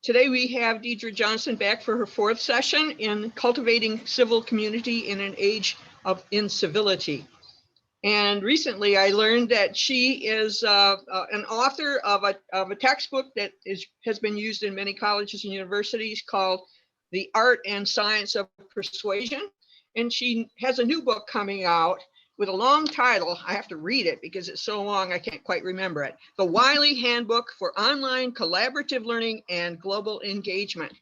Today we have Deidre Johnson back for her fourth session in Cultivating Civil Community in an Age of Incivility. And recently I learned that she is an author of a textbook that has been used in many colleges and universities called The Art and Science of Persuasion. And she has a new book coming out with a long title. I have to read it because it's so long I can't quite remember it. The Wiley Handbook for Online Collaborative Learning and Global Engagement.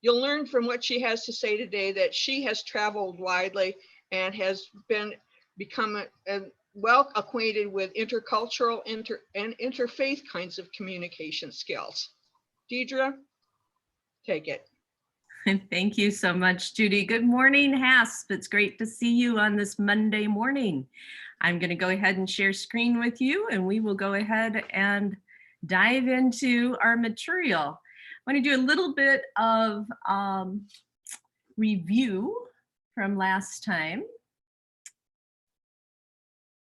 You'll learn from what she has to say today that she has traveled widely and has become well acquainted with intercultural and interfaith kinds of communication skills. Deidre, take it. Thank you so much, Judy. Good morning, HASP. It's great to see you on this Monday morning. I'm going to go ahead and share screen with you, and we will go ahead and dive into our material. I want to do a little bit of review from last time.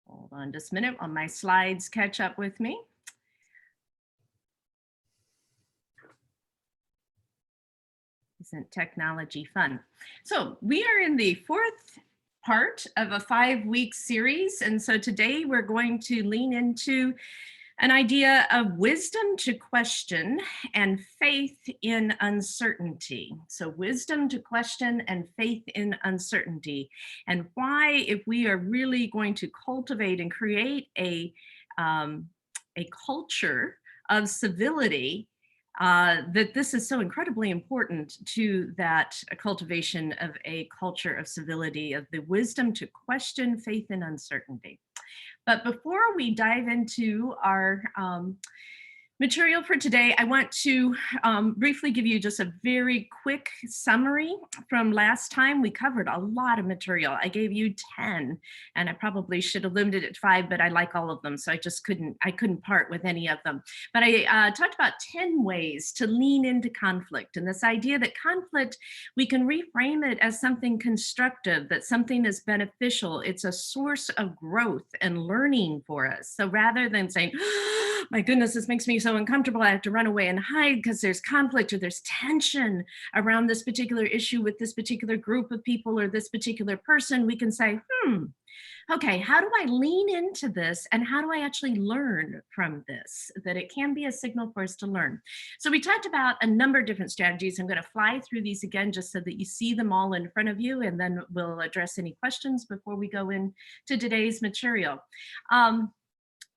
Hold on just a minute while my slides catch up with me. Isn't technology fun? So we are in the fourth part of a 5-week series. And so today we're going to lean into an idea of wisdom to question and faith in uncertainty. So wisdom to question and faith in uncertainty, and why, if we are really going to cultivate and create a culture of civility, that this is so incredibly important to that cultivation of a culture of civility, of the wisdom to question faith in uncertainty. But before we dive into our material for today, I want to briefly give you just a very quick summary from last time. We covered a lot of material. I gave you 10, and I probably should have limited it to 5, but I like all of them, so I couldn't part with any of them. But I talked about 10 ways to lean into conflict, and this idea that conflict, we can reframe it as something constructive, that something is beneficial. It's a source of growth and learning for us. So rather than saying, oh, my goodness, this makes me so uncomfortable, I have to run away and hide because there's conflict or there's tension around this particular issue with this particular group of people or this particular person, we can say, okay, how do I lean into this, and how do I actually learn from this? That it can be a signal for us to learn. So we talked about a number of different strategies. I'm going to fly through these again just so that you see them all in front of you, and then we'll address any questions before we go into today's material.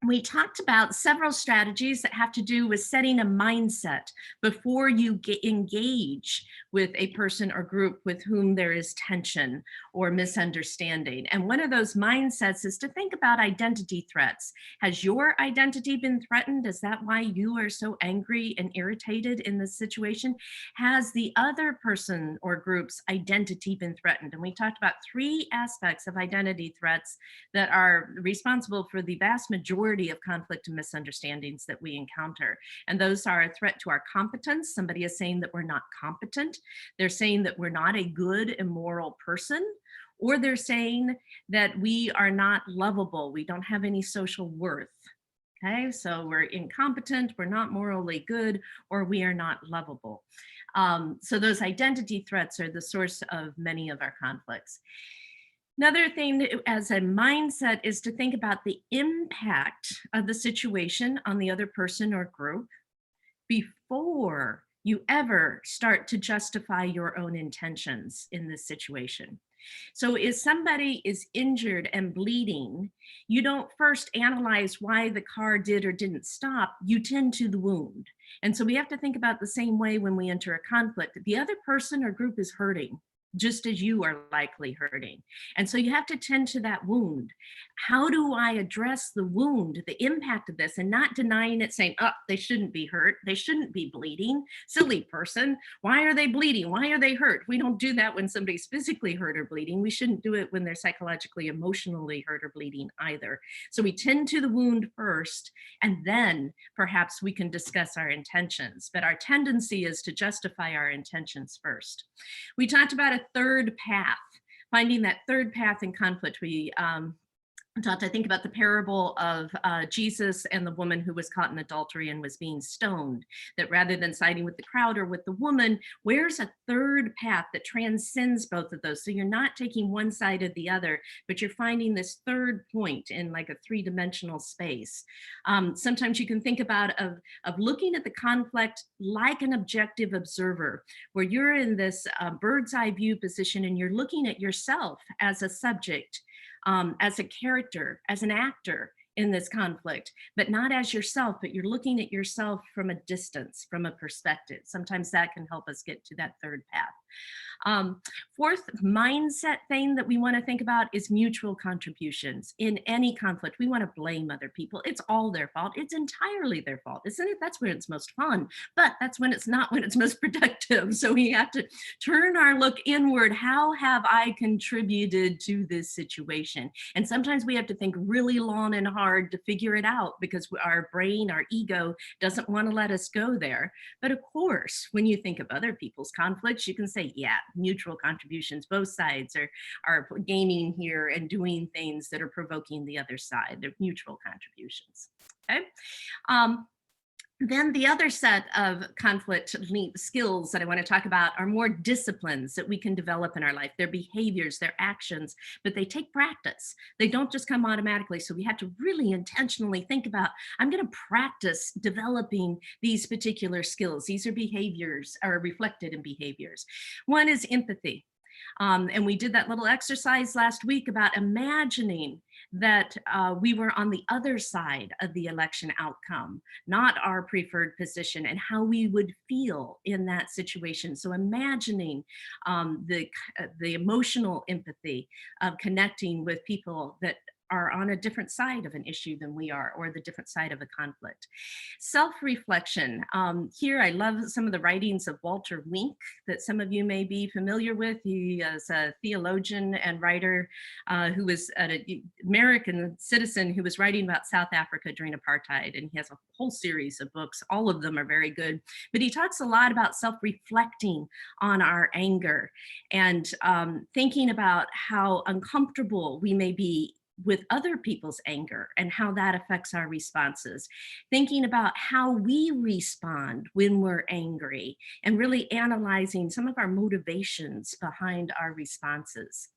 We talked about several strategies that have to do with setting a mindset before you engage with a person or group with whom there is tension or misunderstanding. And one of those mindsets is to think about identity threats. Has your identity been threatened? Is that why you are so angry and irritated in this situation? Has the other person or group's identity been threatened? And we talked about 3 aspects of identity threats that are responsible for the vast majority of conflict and misunderstandings that we encounter. And those are a threat to our competence. Somebody is saying that we're not competent. They're saying that we're not a good and moral person, or they're saying that we are not lovable. We don't have any social worth. Okay, so we're incompetent, we're not morally good, or we are not lovable. So those identity threats are the source of many of our conflicts. Another thing as a mindset is to think about the impact of the situation on the other person or group before you ever start to justify your own intentions in this situation. So if somebody is injured and bleeding, you don't first analyze why the car did or didn't stop, you tend to the wound. And so we have to think about the same way when we enter a conflict. The other person or group is hurting, just as you are likely hurting. And so you have to tend to that wound. How do I address the wound, the impact of this, and not denying it, saying, oh, they shouldn't be hurt, they shouldn't be bleeding, silly person, why are they bleeding, why are they hurt? We don't do that when somebody's physically hurt or bleeding. We shouldn't do it when they're psychologically, emotionally hurt or bleeding either. So we tend to the wound first, and then perhaps we can discuss our intentions. But our tendency is to justify our intentions first. We talked about a third path, finding that third path in conflict. We taught to think about the parable of Jesus and the woman who was caught in adultery and was being stoned, that rather than siding with the crowd or with the woman, where's a third path that transcends both of those? So you're not taking one side or the other, but you're finding this third point in like a three-dimensional space. Sometimes you can think about of looking at the conflict like an objective observer, where you're in this bird's eye view position and you're looking at yourself as a subject, as a character, as an actor in this conflict, but not as yourself, but you're looking at yourself from a distance, from a perspective. Sometimes that can help us get to that third path. Fourth mindset thing that we want to think about is mutual contributions. In any conflict, we want to blame other people. It's all their fault. It's entirely their fault, isn't it? That's when it's most fun, but that's when it's not when it's most productive. So we have to turn our look inward. How have I contributed to this situation? And sometimes we have to think really long and hard to figure it out because our brain, our ego doesn't want to let us go there. But of course, when you think of other people's conflicts, you can say, yeah, mutual contributions. Both sides are gaining here and doing things that are provoking the other side. They're mutual contributions. Okay. Then the other set of conflict skills that I want to talk about are more disciplines that we can develop in our life. They're behaviors, they're actions, but they take practice. They don't just come automatically. So we have to really intentionally think about, I'm going to practice developing these particular skills. These are behaviors, are reflected in behaviors. One is empathy. And we did that little exercise last week about imagining that we were on the other side of the election outcome, not our preferred position, and how we would feel in that situation. So imagining the emotional empathy of connecting with people that are on a different side of an issue than we are, or the different side of a conflict. Self-reflection. Here, I love some of the writings of Walter Wink that some of you may be familiar with. He is a theologian and writer who was an American citizen who was writing about South Africa during apartheid, and he has a whole series of books. All of them are very good, but he talks a lot about self-reflecting on our anger and thinking about how uncomfortable we may be with other people's anger and how that affects our responses, thinking about how we respond when we're angry and really analyzing some of our motivations behind our responses.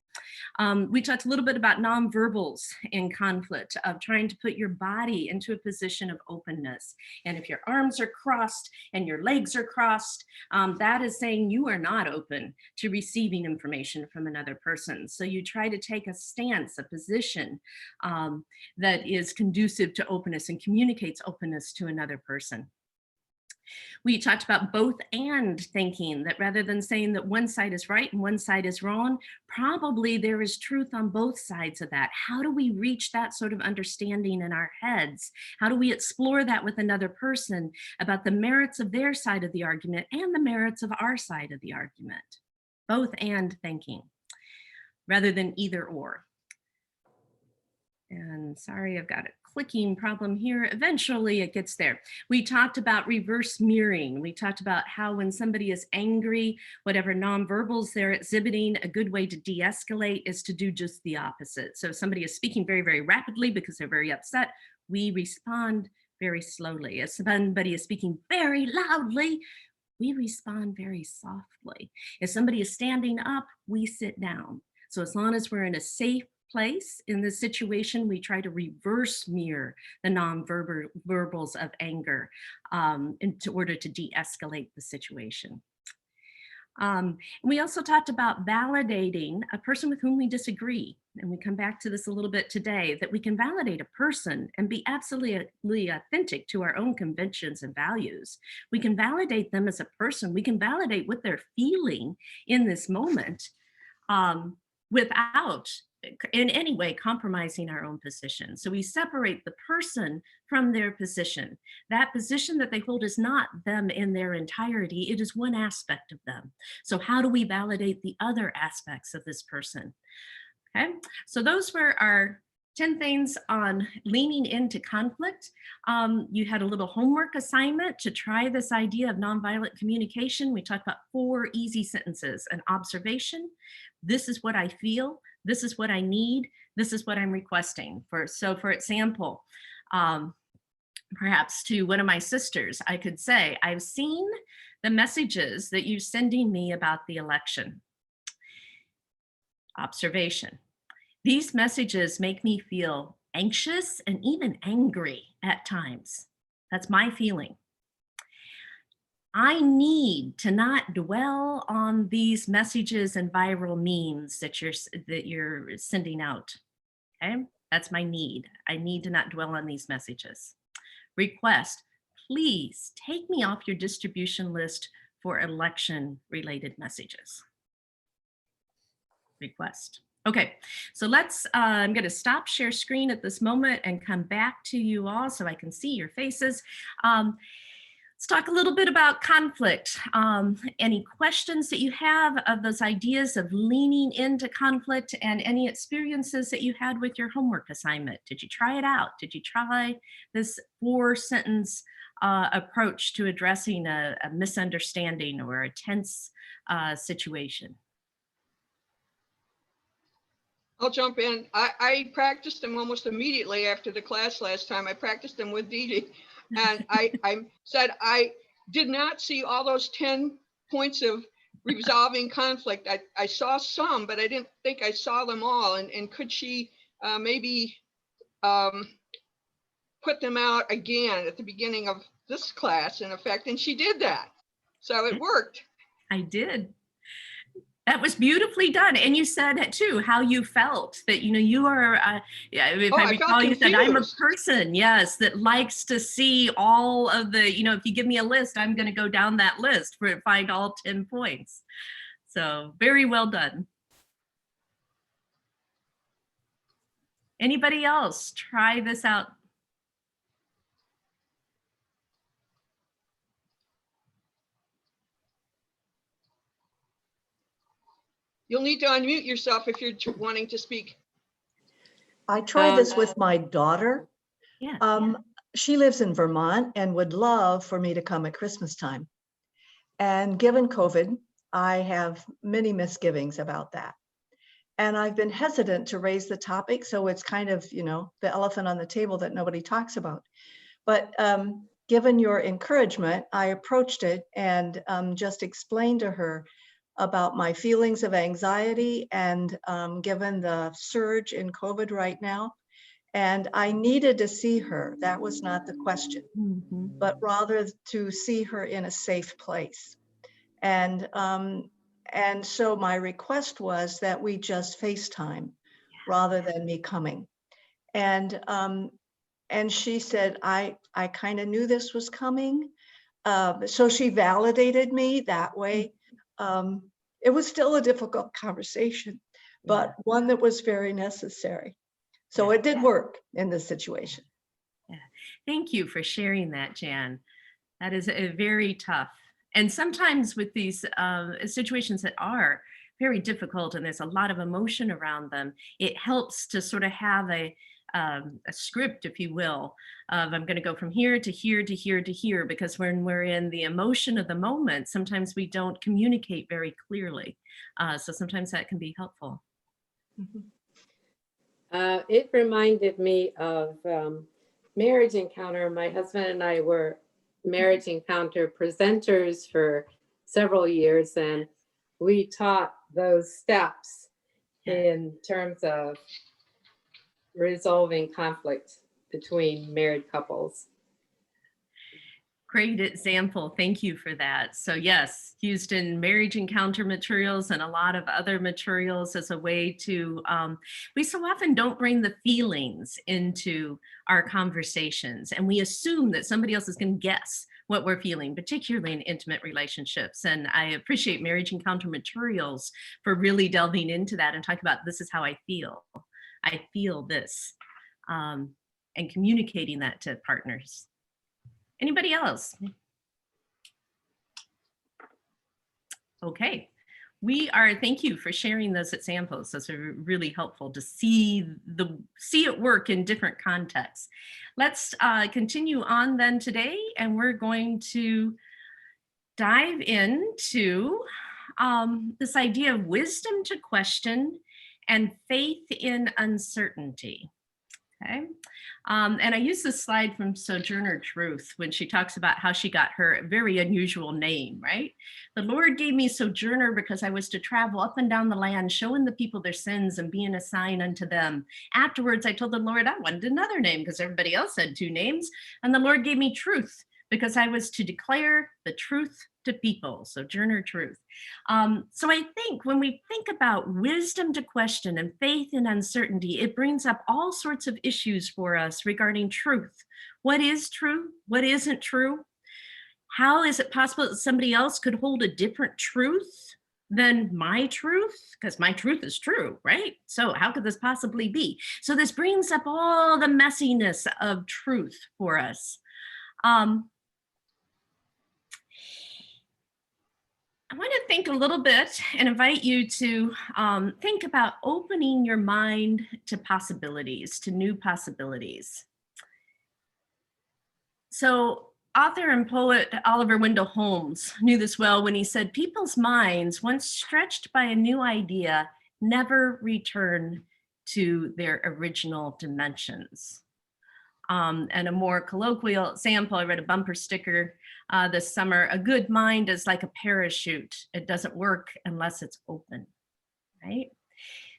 We talked a little bit about nonverbals in conflict, of trying to put your body into a position of openness. And if your arms are crossed and your legs are crossed, that is saying you are not open to receiving information from another person. So you try to take a stance, a position that is conducive to openness and communicates openness to another person. We talked about both and thinking, that rather than saying that one side is right and one side is wrong, probably there is truth on both sides of that. How do we reach that sort of understanding in our heads? How do we explore that with another person about the merits of their side of the argument and the merits of our side of the argument? Both and thinking, rather than either or. And sorry, I've got a clicking problem here. Eventually it gets there. We talked about reverse mirroring. We talked about how when somebody is angry, whatever nonverbals they're exhibiting, a good way to de-escalate is to do just the opposite. So if somebody is speaking very, very rapidly because they're very upset, we respond very slowly. If somebody is speaking very loudly, we respond very softly. If somebody is standing up, we sit down. So as long as we're in a safe place in this situation, we try to reverse mirror the non-verbals of anger in order to de-escalate the situation. We also talked about validating a person with whom we disagree. And we come back to this a little bit today, that we can validate a person and be absolutely authentic to our own convictions and values. We can validate them as a person. We can validate what they're feeling in this moment without in any way compromising our own position. So we separate the person from their position. That position that they hold is not them in their entirety, it is one aspect of them. So how do we validate the other aspects of this person? Okay, so those were our 10 things on leaning into conflict. You had a little homework assignment to try this idea of nonviolent communication. We talked about 4 easy sentences: an observation, this is what I feel, this is what I need, This is what I'm requesting for. So for example, perhaps to one of my sisters, I could say, I've seen the messages that you're sending me about the election. Observation. These messages make me feel anxious and even angry at times. That's my feeling. I need to not dwell on these messages and viral memes that you're sending out. Okay? That's my need. I need to not dwell on these messages. Request, please take me off your distribution list for election related messages. Request. Okay, so I'm going to stop share screen at this moment and come back to you all so I can see your faces. Let's talk a little bit about conflict. Any questions that you have of those ideas of leaning into conflict, and any experiences that you had with your homework assignment? Did you try it out? Did you try this 4-sentence approach to addressing a misunderstanding or a tense situation? I'll jump in. I practiced them almost immediately after the class last time. I practiced them with Dee Dee. And I said I did not see all those 10 points of resolving conflict. I saw some, but I didn't think I saw them all. And could she maybe put them out again at the beginning of this class, in effect? And she did that. So it worked. I did. That was beautifully done. And you said too, how you felt that, you are, if I recall, you said, I'm a person, yes, that likes to see all of the, if you give me a list, I'm going to go down that list for find all 10 points. So very well done. Anybody else try this out? You'll need to unmute yourself if you're wanting to speak. I tried this with my daughter. Yeah. She lives in Vermont and would love for me to come at Christmas time. And given COVID, I have many misgivings about that. And I've been hesitant to raise the topic. So it's kind of, the elephant on the table that nobody talks about. But given your encouragement, I approached it and just explained to her about my feelings of anxiety and given the surge in COVID right now. And I needed to see her. That was not the question, but rather to see her in a safe place. And so my request was that we just FaceTime rather than me coming. And she said, I kind of knew this was coming. So she validated me that way. It was still a difficult conversation, but one that was very necessary. So it did work in this situation. Yeah. Thank you for sharing that, Jan. That is a very tough. And sometimes with these situations that are very difficult and there's a lot of emotion around them, it helps to sort of have a script, if you will, of I'm going to go from here to here to here to here, because when we're in the emotion of the moment, sometimes we don't communicate very clearly. So sometimes that can be helpful. It reminded me of Marriage Encounter. My husband and I were Marriage Encounter presenters for several years, and we taught those steps in terms of resolving conflict between married couples. Great example. Thank you for that. So yes, used in Marriage Encounter materials and a lot of other materials as a way to, we so often don't bring the feelings into our conversations, and we assume that somebody else is going to guess what we're feeling, particularly in intimate relationships. And I appreciate Marriage Encounter materials for really delving into that and talking about this is how I feel. I feel this, and communicating that to partners. Anybody else? Okay, thank you for sharing those examples. Those are really helpful to see it work in different contexts. Let's continue on then today, and we're going to dive into this idea of wisdom to question and faith in uncertainty. Okay. And I use this slide from Sojourner Truth when she talks about how she got her very unusual name, right? The Lord gave me Sojourner because I was to travel up and down the land, showing the people their sins and being a sign unto them. Afterwards, I told the Lord I wanted another name because everybody else had 2 names. And the Lord gave me Truth because I was to declare the truth to people, Sojourner Truth. So I think when we think about wisdom to question and faith in uncertainty, it brings up all sorts of issues for us regarding truth. What is true? What isn't true? How is it possible that somebody else could hold a different truth than my truth? Because my truth is true, right? So how could this possibly be? So this brings up all the messiness of truth for us. I want to think a little bit and invite you to think about opening your mind to possibilities, to new possibilities. So author and poet Oliver Wendell Holmes knew this well when he said, people's minds, once stretched by a new idea, never return to their original dimensions. And a more colloquial example, I read a bumper sticker this summer, a good mind is like a parachute. It doesn't work unless it's open, right?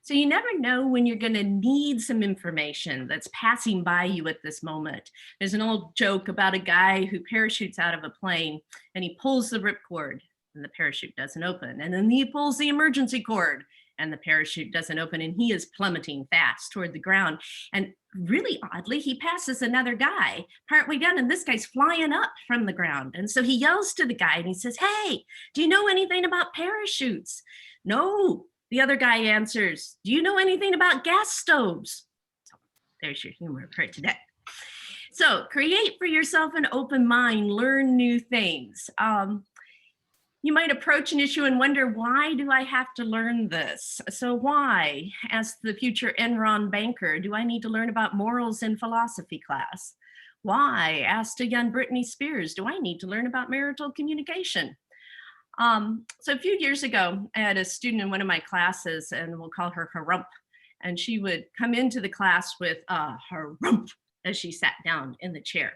So you never know when you're going to need some information that's passing by you at this moment. There's an old joke about a guy who parachutes out of a plane and he pulls the ripcord and the parachute doesn't open. And then he pulls the emergency cord and the parachute doesn't open, and he is plummeting fast toward the ground. And really oddly, he passes another guy partway down, and this guy's flying up from the ground. And so he yells to the guy and he says, hey, do you know anything about parachutes? No, the other guy answers, do you know anything about gas stoves? So there's your humor for today. So create for yourself an open mind, learn new things. You might approach an issue and wonder, why do I have to learn this? So why, as the future Enron banker, do I need to learn about morals in philosophy class? Why, asked a young Britney Spears, do I need to learn about marital communication? So a few years ago, I had a student in one of my classes, and we'll call her Harump, and she would come into the class with Harump as she sat down in the chair.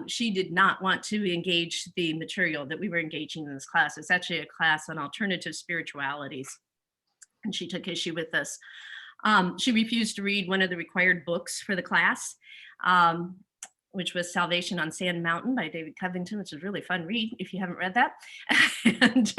She did not want to engage the material that we were engaging in this class. It's actually a class on alternative spiritualities, and she took issue with this. She refused to read one of the required books for the class, which was Salvation on Sand Mountain by David Covington, which is a really fun read if you haven't read that. And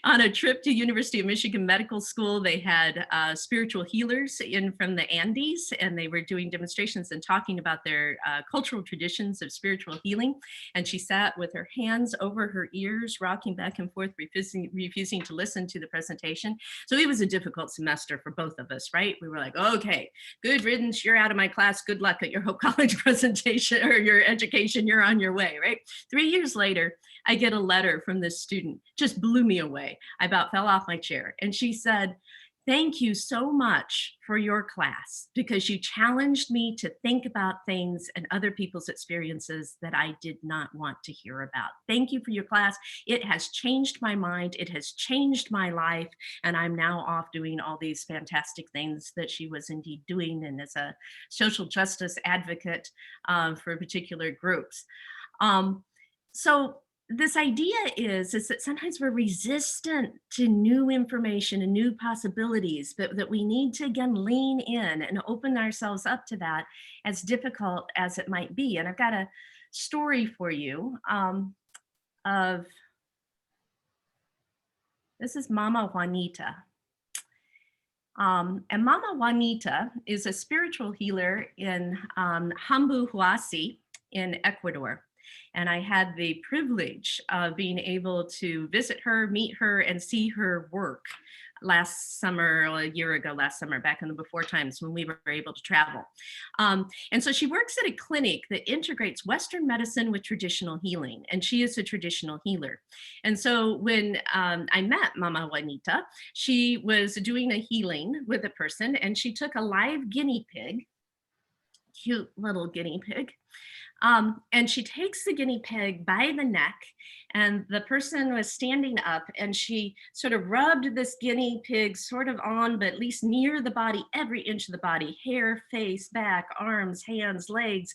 on a trip to University of Michigan Medical School, they had spiritual healers in from the Andes, and they were doing demonstrations and talking about their cultural traditions of spiritual healing. And she sat with her hands over her ears, rocking back and forth, refusing to listen to the presentation. So it was a difficult semester for both of us, right? We were like, okay, good riddance, you're out of my class, good luck at your Hope College presentation or your education, you're on your way, right? 3 years later, I get a letter from this student, just blew me away. I about fell off my chair. And she said, thank you so much for your class, because you challenged me to think about things and other people's experiences that I did not want to hear about. Thank you for your class. It has changed my mind. It has changed my life. And I'm now off doing all these fantastic things that she was indeed doing, and as a social justice advocate for particular groups. So this idea is that sometimes we're resistant to new information and new possibilities, but that we need to, again, lean in and open ourselves up to that, as difficult as it might be. And I've got a story for you of, this is Mama Juanita. And Mama Juanita is a spiritual healer in Hambu Huasi in Ecuador. And I had the privilege of being able to visit her, meet her, and see her work last summer, a year ago, last summer, back in the before times when we were able to travel. And so she works at a clinic that integrates Western medicine with traditional healing, and she is a traditional healer. And so when I met Mama Juanita, she was doing a healing with a person, and she took a live guinea pig, cute little guinea pig, and she takes the guinea pig by the neck And the person was standing up and she sort of rubbed this guinea pig sort of on, but at least near the body, every inch of the body, hair, face, back, arms, hands, legs,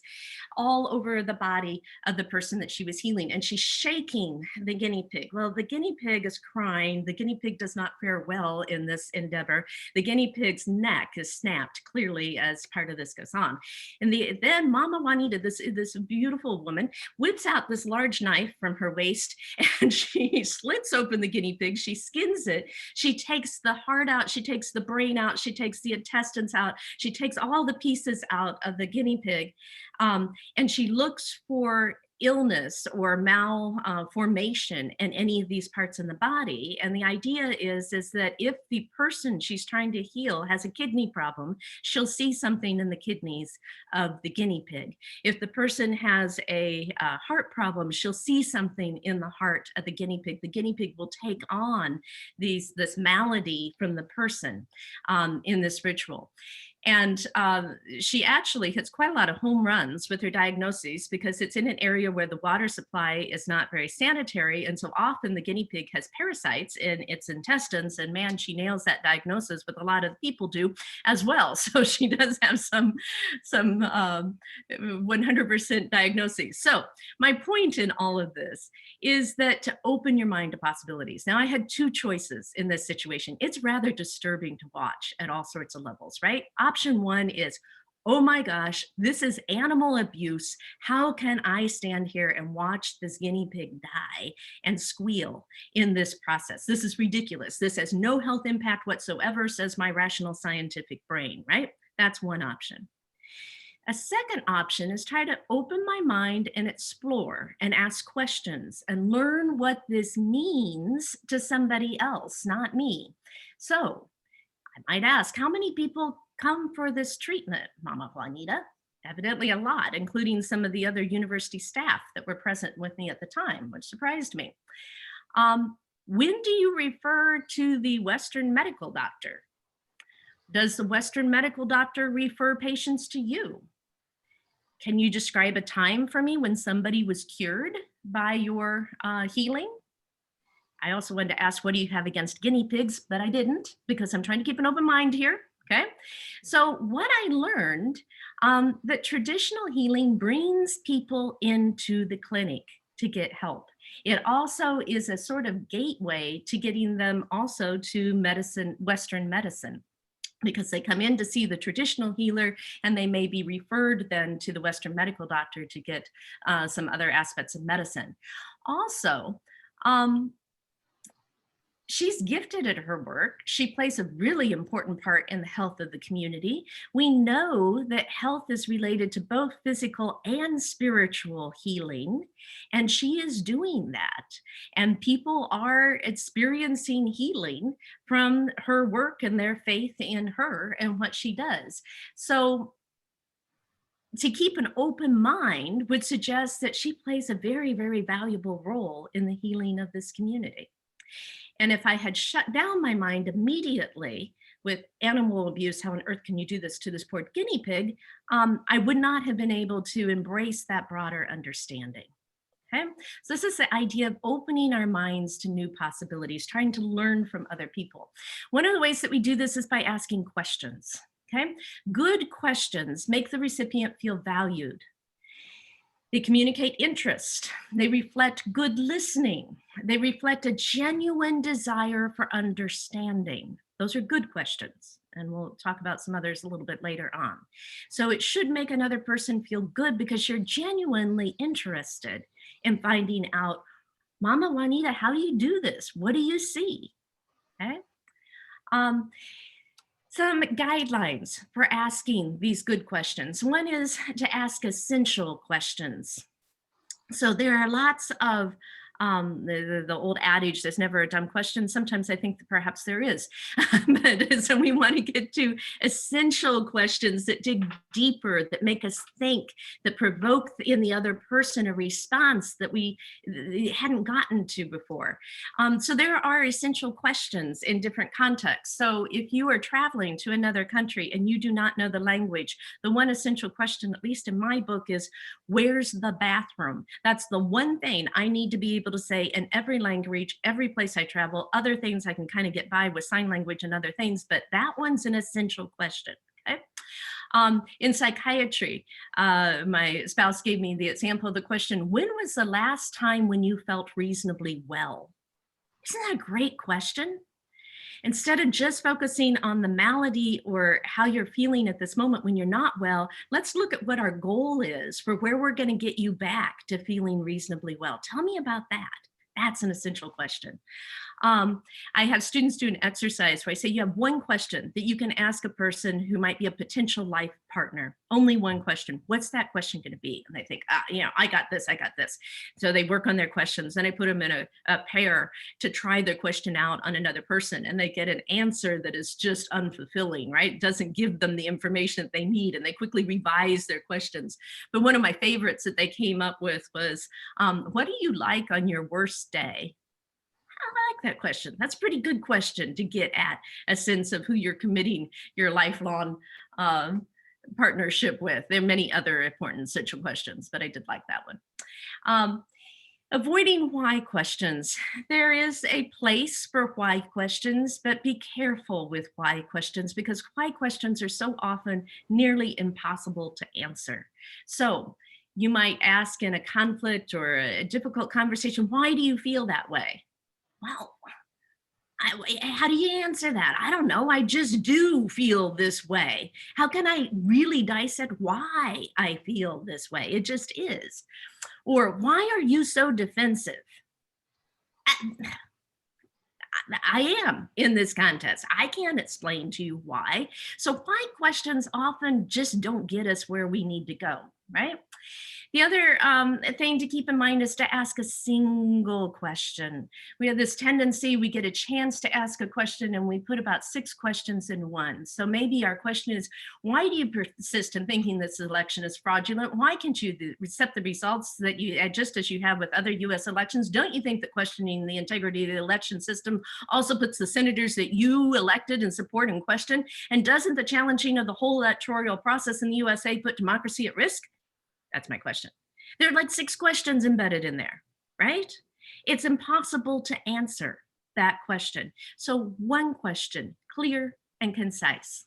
all over the body of the person that she was healing. And she's shaking the guinea pig. Well, the guinea pig is crying. The guinea pig does not fare well in this endeavor. The guinea pig's neck is snapped clearly as part of this goes on. And then Mama Juanita, this beautiful woman, whips out this large knife from her waist and she slits open the guinea pig. She skins it. She takes the heart out. She takes the brain out. She takes the intestines out. She takes all the pieces out of the guinea pig. And she looks for illness or malformation in any of these parts in the body. And the idea is that if the person she's trying to heal has a kidney problem, she'll see something in the kidneys of the guinea pig. If the person has a heart problem, she'll see something in the heart of the guinea pig. The guinea pig will take on this malady from the person in this ritual. And she actually hits quite a lot of home runs with her diagnoses because it's in an area where the water supply is not very sanitary. And so often the guinea pig has parasites in its intestines, and man, she nails that diagnosis, but a lot of people do as well. So she does have some 100% diagnoses. So my point in all of this is that to open your mind to possibilities. Now I had two choices in this situation. It's rather disturbing to watch at all sorts of levels, right? Option one is, oh my gosh, this is animal abuse. How can I stand here and watch this guinea pig die and squeal in this process? This is ridiculous. This has no health impact whatsoever, says my rational scientific brain, right? That's one option. A second option is try to open my mind and explore and ask questions and learn what this means to somebody else, not me. So I might ask, how many people come for this treatment, Mama Juanita? Evidently a lot, including some of the other university staff that were present with me at the time, which surprised me. When do you refer to the Western medical doctor? Does the Western medical doctor refer patients to you? Can you describe a time for me when somebody was cured by your healing? I also wanted to ask, what do you have against guinea pigs? But I didn't, because I'm trying to keep an open mind here. Okay, so what I learned that traditional healing brings people into the clinic to get help. It also is a sort of gateway to getting them also to medicine, Western medicine, because they come in to see the traditional healer and they may be referred then to the Western medical doctor to get some other aspects of medicine. Also, she's gifted at her work. She plays a really important part in the health of the community. We know that health is related to both physical and spiritual healing, and she is doing that. And people are experiencing healing from her work and their faith in her and what she does. So to keep an open mind would suggest that she plays a very, very valuable role in the healing of this community. And if I had shut down my mind immediately with animal abuse, how on earth can you do this to this poor guinea pig? I would not have been able to embrace that broader understanding. Okay, so this is the idea of opening our minds to new possibilities, trying to learn from other people. One of the ways that we do this is by asking questions. Okay, good questions make the recipient feel valued. They communicate interest. They reflect good listening. They reflect a genuine desire for understanding. Those are good questions. And we'll talk about some others a little bit later on. So it should make another person feel good because you're genuinely interested in finding out, Mama Juanita, how do you do this? What do you see? Okay. Some guidelines for asking these good questions. One is to ask essential questions. So there are lots of the old adage, there's never a dumb question. Sometimes I think that perhaps there is. But so we want to get to essential questions that dig deeper, that make us think, that provoke in the other person a response that we hadn't gotten to before. So there are essential questions in different contexts. So if you are traveling to another country and you do not know the language, the one essential question, at least in my book, is where's the bathroom? That's the one thing I need to be able able to say in every language, every place I travel. Other things I can kind of get by with sign language and other things, but that one's an essential question. Okay. In psychiatry, my spouse gave me the example of the question, when was the last time when you felt reasonably well? Isn't that a great question? Instead of just focusing on the malady or how you're feeling at this moment when you're not well, let's look at what our goal is for where we're going to get you back to feeling reasonably well. Tell me about that. That's an essential question. I have students do an exercise where I say you have one question that you can ask a person who might be a potential life partner. Only one question. What's that question going to be? And they think, I got this, I got this. So they work on their questions. Then I put them in a pair to try their question out on another person. And they get an answer that is just unfulfilling, right? It doesn't give them the information that they need. And they quickly revise their questions. But one of my favorites that they came up with was, what do you like on your worst day? I like that question. That's a pretty good question to get at a sense of who you're committing your lifelong partnership with. There are many other important essential questions, but I did like that one. Avoiding why questions. There is a place for why questions, but be careful with why questions because why questions are so often nearly impossible to answer. So you might ask in a conflict or a difficult conversation, why do you feel that way? Well, how do you answer that? I don't know. I just do feel this way. How can I really dissect why I feel this way? It just is. Or why are you so defensive? I am in this context. I can't explain to you why. So why questions often just don't get us where we need to go, right? The other thing to keep in mind is to ask a single question. We have this tendency, we get a chance to ask a question and we put about 6 questions in one. So maybe our question is, why do you persist in thinking this election is fraudulent? Why can't you accept the results that you, just as you have with other US elections? Don't you think that questioning the integrity of the election system also puts the senators that you elected and support in question? And doesn't the challenging of the whole electoral process in the USA put democracy at risk? That's my question. There are like 6 questions embedded in there, right? It's impossible to answer that question. So one question, clear and concise.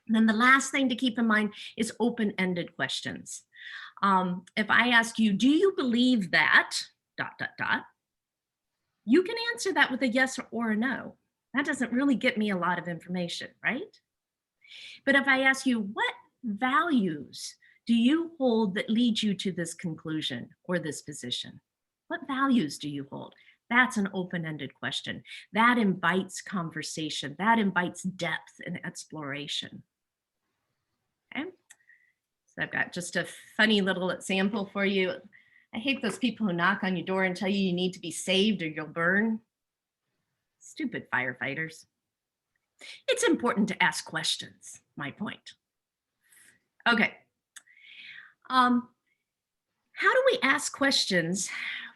And then the last thing to keep in mind is open-ended questions. If I ask you, do you believe that, ... You can answer that with a yes or a no. That doesn't really get me a lot of information, right? But if I ask you, what values do you hold that lead you to this conclusion or this position? What values do you hold? That's an open-ended question. That invites conversation. That invites depth and exploration. Okay. So I've got just a funny little example for you. I hate those people who knock on your door and tell you you need to be saved or you'll burn. Stupid firefighters. It's important to ask questions, my point. Okay. How do we ask questions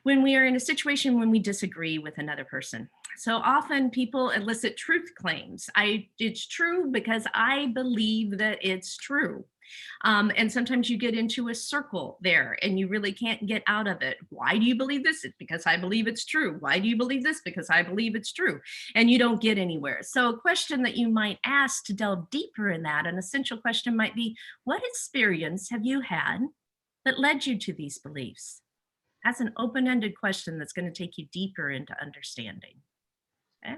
when we are in a situation when we disagree with another person? So often people elicit truth claims. It's true because I believe that it's true. And sometimes you get into a circle there and you really can't get out of it. Why do you believe this? It's because I believe it's true. Why do you believe this? Because I believe it's true. And you don't get anywhere. So a question that you might ask to delve deeper in that, an essential question might be, what experience have you had that led you to these beliefs? That's an open-ended question that's going to take you deeper into understanding. Okay.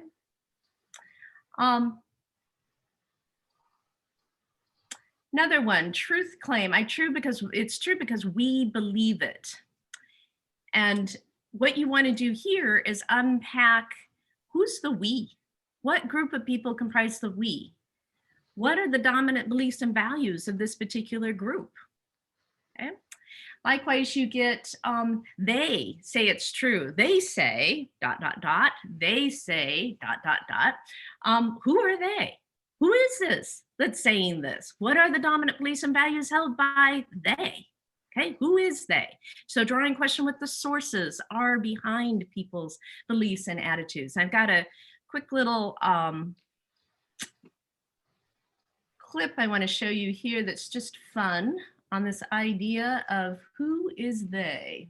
Another one, truth claim. It's true because we believe it. And what you want to do here is unpack who's the we? What group of people comprise the we? What are the dominant beliefs and values of this particular group? Okay. Likewise, you get they say it's true. They say ... They say ... Who are they? Who is this that's saying this? What are the dominant beliefs and values held by they? Okay, who is they? So drawing question what the sources are behind people's beliefs and attitudes. I've got a quick little clip I want to show you here that's just fun on this idea of who is they.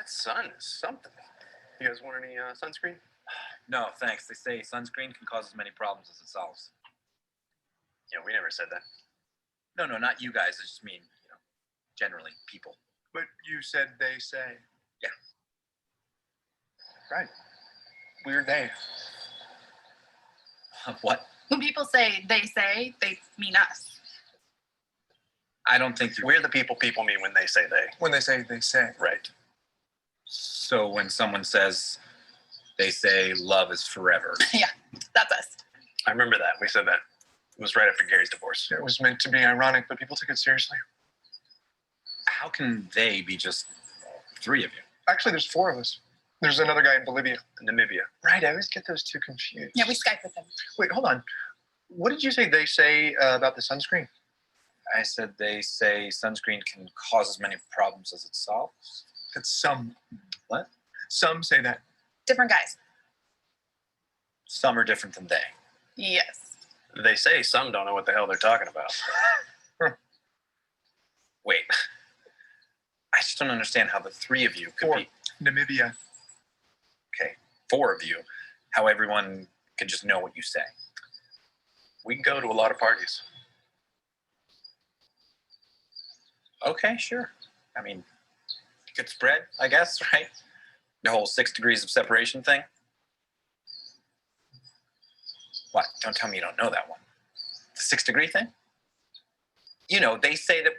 That sun is something. You guys want any sunscreen? No, thanks. They say sunscreen can cause as many problems as it solves. Yeah, we never said that. No, not you guys. I just mean, generally, people. But you said they say. Yeah. Right. We're they. What? When people say, they mean us. I don't think We're the people mean when they say they. When they say, they say. Right. So when someone says, they say love is forever. Yeah, that's us. I remember that. We said that. It was right after Gary's divorce. It was meant to be ironic, but people took it seriously. How can they be just 3 of you? Actually, there's 4 of us. There's another guy in Bolivia. Namibia. Right, I always get those two confused. Yeah, we Skype with them. Wait, hold on. What did you say they say about the sunscreen? I said they say sunscreen can cause as many problems as it solves. That's some. What? Some say that. Different guys. Some are different than they. Yes. They say some don't know what the hell they're talking about. Wait. I just don't understand how the 3 of you could 4. be. Namibia. Okay, 4 of you. How everyone could just know what you say. We go to a lot of parties. Okay, sure. I mean, it could spread, I guess, right? The whole 6 degrees of separation thing. What? Don't tell me you don't know that one. The 6-degree thing? They say that.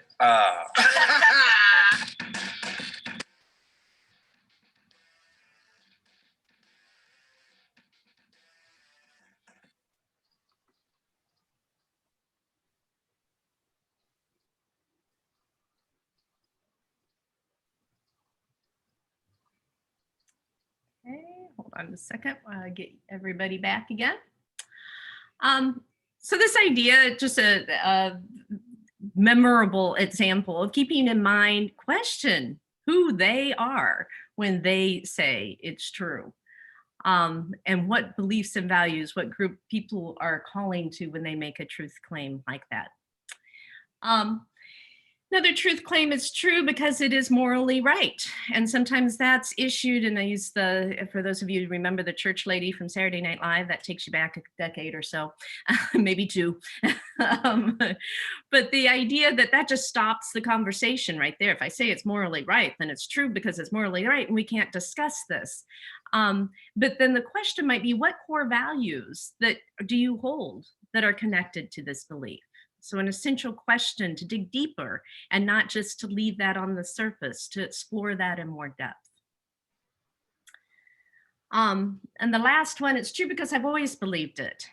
Okay, hold on a second while I get everybody back again. So this idea, just a memorable example of keeping in mind, question who they are when they say it's true. And what beliefs and values, what group people are calling to when they make a truth claim like that. Another truth claim is true because it is morally right. And sometimes that's issued, and I use for those of you who remember the church lady from Saturday Night Live, that takes you back a decade or so, maybe 2. But the idea that just stops the conversation right there. If I say it's morally right, then it's true because it's morally right, and we can't discuss this. But then the question might be, what core values that do you hold that are connected to this belief? So an essential question to dig deeper and not just to leave that on the surface, to explore that in more depth. And the last one, it's true because I've always believed it.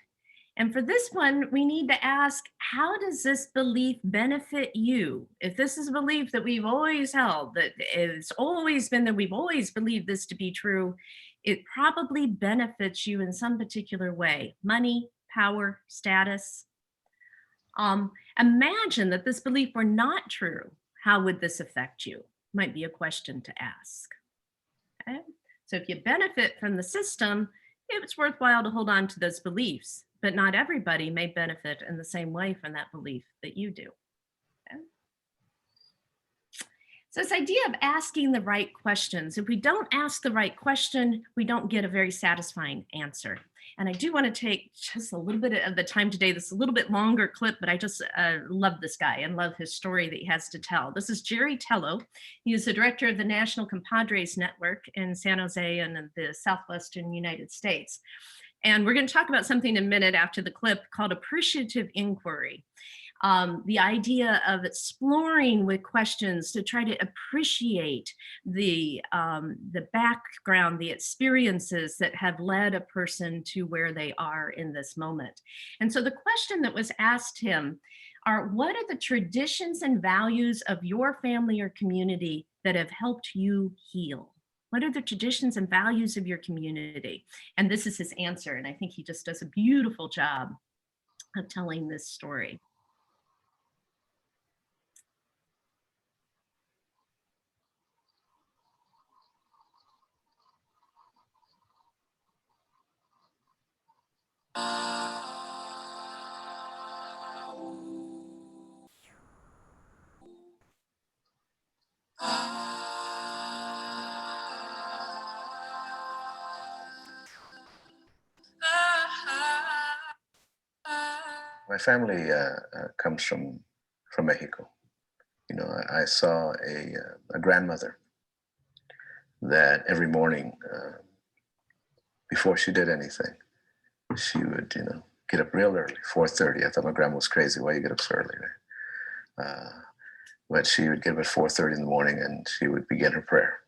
And for this one, we need to ask, how does this belief benefit you? If this is a belief that we've always held, that it's always been that we've always believed this to be true, it probably benefits you in some particular way. Money, power, status. Imagine that this belief were not true. How would this affect you? Might be a question to ask. Okay? So if you benefit from the system, it's worthwhile to hold on to those beliefs, but not everybody may benefit in the same way from that belief that you do. Okay? So this idea of asking the right questions, if we don't ask the right question, we don't get a very satisfying answer. And I do want to take just a little bit of the time today. This is a little bit longer clip, but I just love this guy and love his story that he has to tell. This is Jerry Tello. He is the director of the National Compadres Network in San Jose and in the Southwestern United States. And we're going to talk about something in a minute after the clip called appreciative inquiry. The idea of exploring with questions to try to appreciate the background, the experiences that have led a person to where they are in this moment. And so the question that was asked him are, what are the traditions and values of your family or community that have helped you heal? What are the traditions and values of your community? And this is his answer. And I think he just does a beautiful job of telling this story. My family comes from Mexico. You know, I saw a grandmother that every morning, before she did anything, she would, you know, get up real early, 4:30. I thought my grandma was crazy. Why you get up so early? But she would get up at 4:30 in the morning, and she would begin her prayer.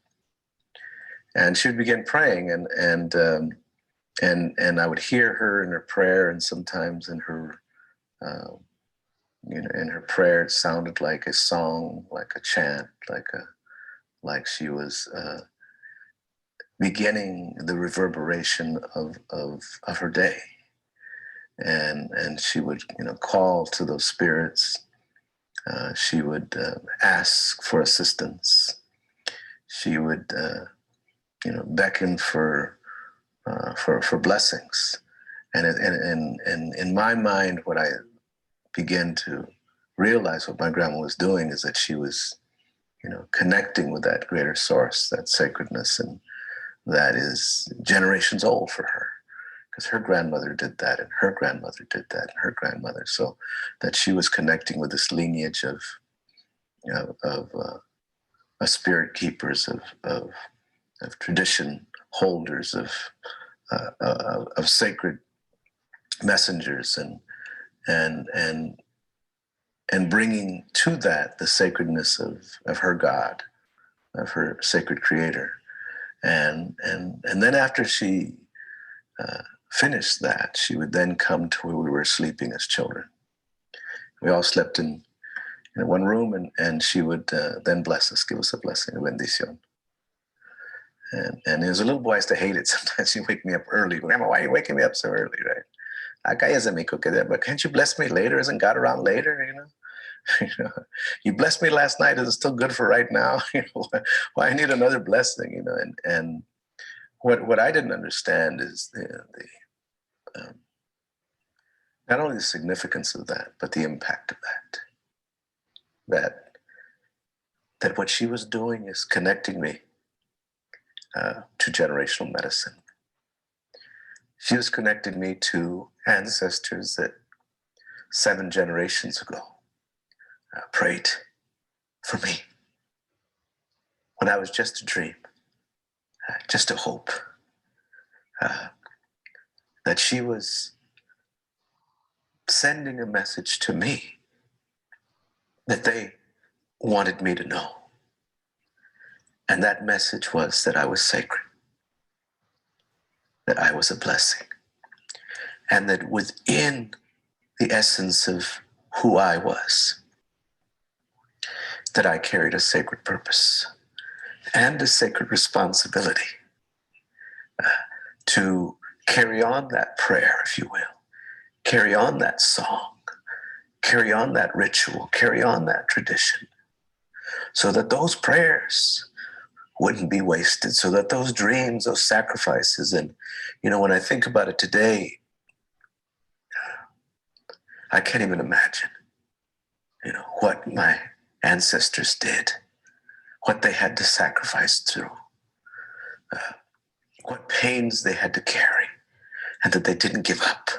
And she would begin praying, and I would hear her in her prayer, and sometimes in her, you know, in her prayer, it sounded like a song, like a chant, like she was beginning the reverberation of her day. And she would, you know, call to those spirits. She would ask for assistance. She would, you know, beckon for blessings. And in my mind, what I began to realize what my grandma was doing is that she was, you know, connecting with that greater source, that sacredness, and that is generations old for her, because her grandmother did that, and her grandmother did that, and her grandmother. So that she was connecting with this lineage of spirit keepers, of tradition holders, of sacred messengers, and bringing to that the sacredness of her God, of her sacred creator. And then after she finished that, she would then come to where we were sleeping as children. We all slept in one room, and she would then bless us, give us a blessing, a bendición. And as a little boy, I used to hate it. Sometimes she'd wake me up early. Grandma, why are you waking me up so early, right? But can't you bless me later? Isn't God around later, you know? You know, you blessed me last night. Is it still good for right now? You know, why I need another blessing, you know? And what I didn't understand is not only the significance of that, but the impact of that. That what she was doing is connecting me to generational medicine. She was connecting me to ancestors that 7 generations ago prayed for me when I was just a dream, just a hope, that she was sending a message to me that they wanted me to know. And that message was that I was sacred, that I was a blessing, and that within the essence of who I was, that I carried a sacred purpose and a sacred responsibility to carry on that prayer, if you will, carry on that song, carry on that ritual, carry on that tradition, so that those prayers wouldn't be wasted, so that those dreams, those sacrifices, and, you know, when I think about it today, I can't even imagine, you know, what my ancestors did, what they had to sacrifice through, what pains they had to carry, and that they didn't give up,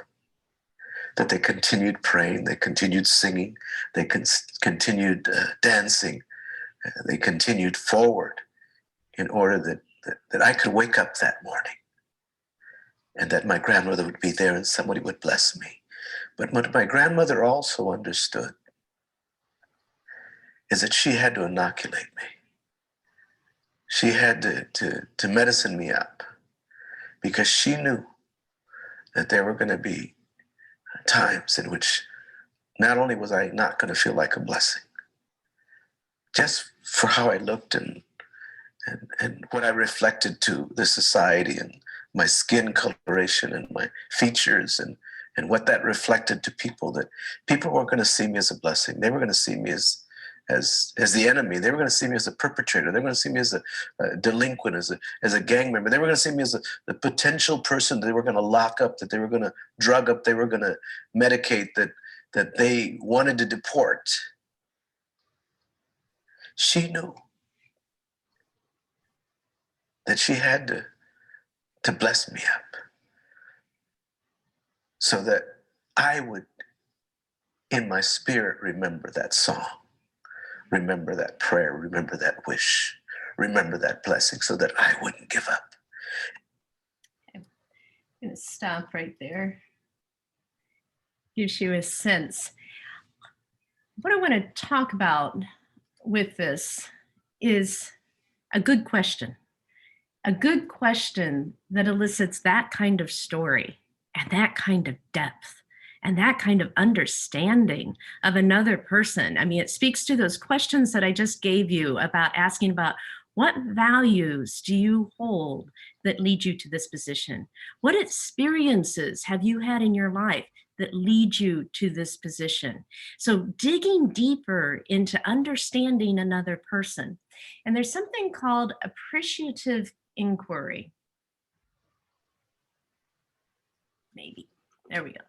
that they continued praying, they continued singing, they continued dancing, they continued forward in order that I could wake up that morning and that my grandmother would be there and somebody would bless me. But what my grandmother also understood is that she had to inoculate me. She had to medicine me up, because she knew that there were going to be times in which not only was I not going to feel like a blessing, just for how I looked and what I reflected to the society, and my skin coloration and my features, and what that reflected to people, that people weren't going to see me as a blessing. They were going to see me as the enemy. They were going to see me as a perpetrator. They were going to see me as a delinquent, as a gang member. They were going to see me as the potential person that they were going to lock up, that they were going to drug up, they were going to medicate, that they wanted to deport. She knew that she had to bless me up so that I would in my spirit, remember that song, remember that prayer, remember that wish, remember that blessing so that I wouldn't give up. I'm going to stop right there. Gives you a sense. What I want to talk about with this is a good question. A good question that elicits that kind of story and that kind of depth and that kind of understanding of another person. I mean, it speaks to those questions that I just gave you about asking about what values do you hold that lead you to this position? What experiences have you had in your life that lead you to this position? So digging deeper into understanding another person. And there's something called appreciative inquiry. Maybe. There we go.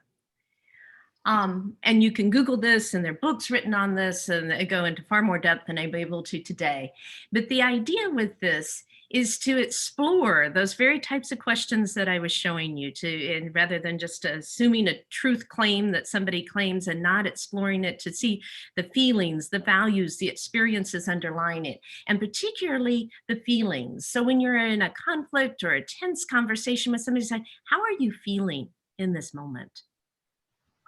And you can Google this, and there are books written on this, and they go into far more depth than I'm able to today. But the idea with this is to explore those very types of questions that I was showing you and rather than just assuming a truth claim that somebody claims and not exploring it to see the feelings, the values, the experiences underlying it, and particularly the feelings. So when you're in a conflict or a tense conversation with somebody, say, how are you feeling in this moment?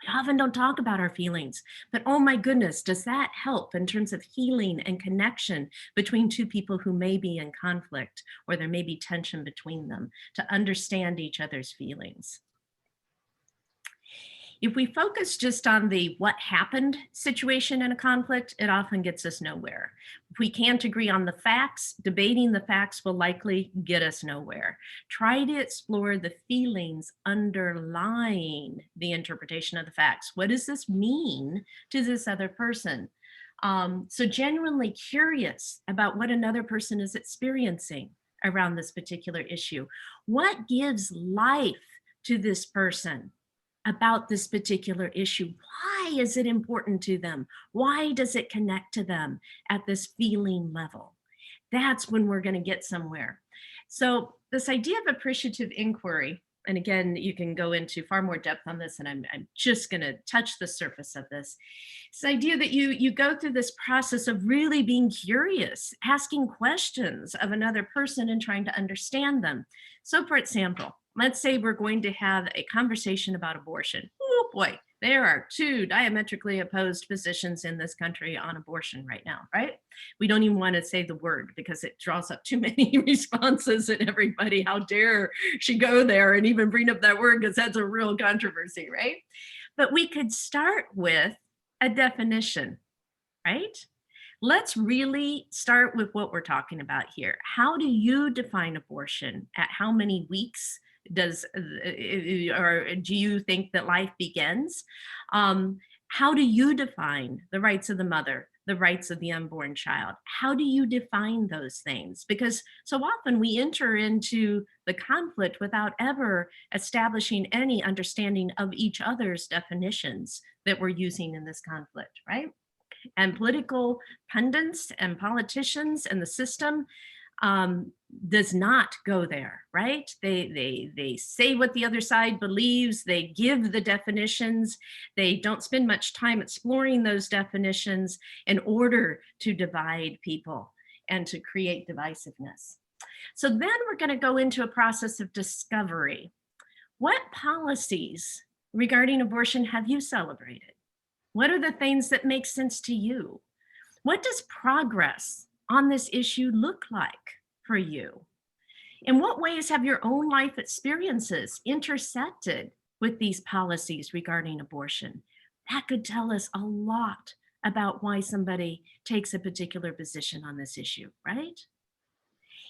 We often don't talk about our feelings, but oh my goodness, does that help in terms of healing and connection between two people who may be in conflict or there may be tension between them to understand each other's feelings? If we focus just on the what happened situation in a conflict, it often gets us nowhere. If we can't agree on the facts, debating the facts will likely get us nowhere. Try to explore the feelings underlying the interpretation of the facts. What does this mean to this other person? So genuinely curious about what another person is experiencing around this particular issue. What gives life to this person about this particular issue? Why is it important to them? Why does it connect to them at this feeling level? That's when we're going to get somewhere. So this idea of appreciative inquiry, and again, you can go into far more depth on this, and I'm just going to touch the surface of this. This idea that you go through this process of really being curious, asking questions of another person and trying to understand them. So for example, let's say we're going to have a conversation about abortion. Oh boy, there are two diametrically opposed positions in this country on abortion right now, right? We don't even want to say the word because it draws up too many responses and everybody, how dare she go there and even bring up that word because that's a real controversy, right? But we could start with a definition, right? Let's really start with what we're talking about here. How do you define abortion? At how many weeks or do you think that life begins? How do you define the rights of the mother, the rights of the unborn child? How do you define those things? Because so often we enter into the conflict without ever establishing any understanding of each other's definitions that we're using in this conflict, right? And political pundits and politicians and the system does not go there, right? They say what the other side believes, they give the definitions, they don't spend much time exploring those definitions in order to divide people and to create divisiveness. So then we're going to go into a process of discovery. What policies regarding abortion have you celebrated? What are the things that make sense to you? What does progress on this issue look like for you? In what ways have your own life experiences intersected with these policies regarding abortion? That could tell us a lot about why somebody takes a particular position on this issue, right?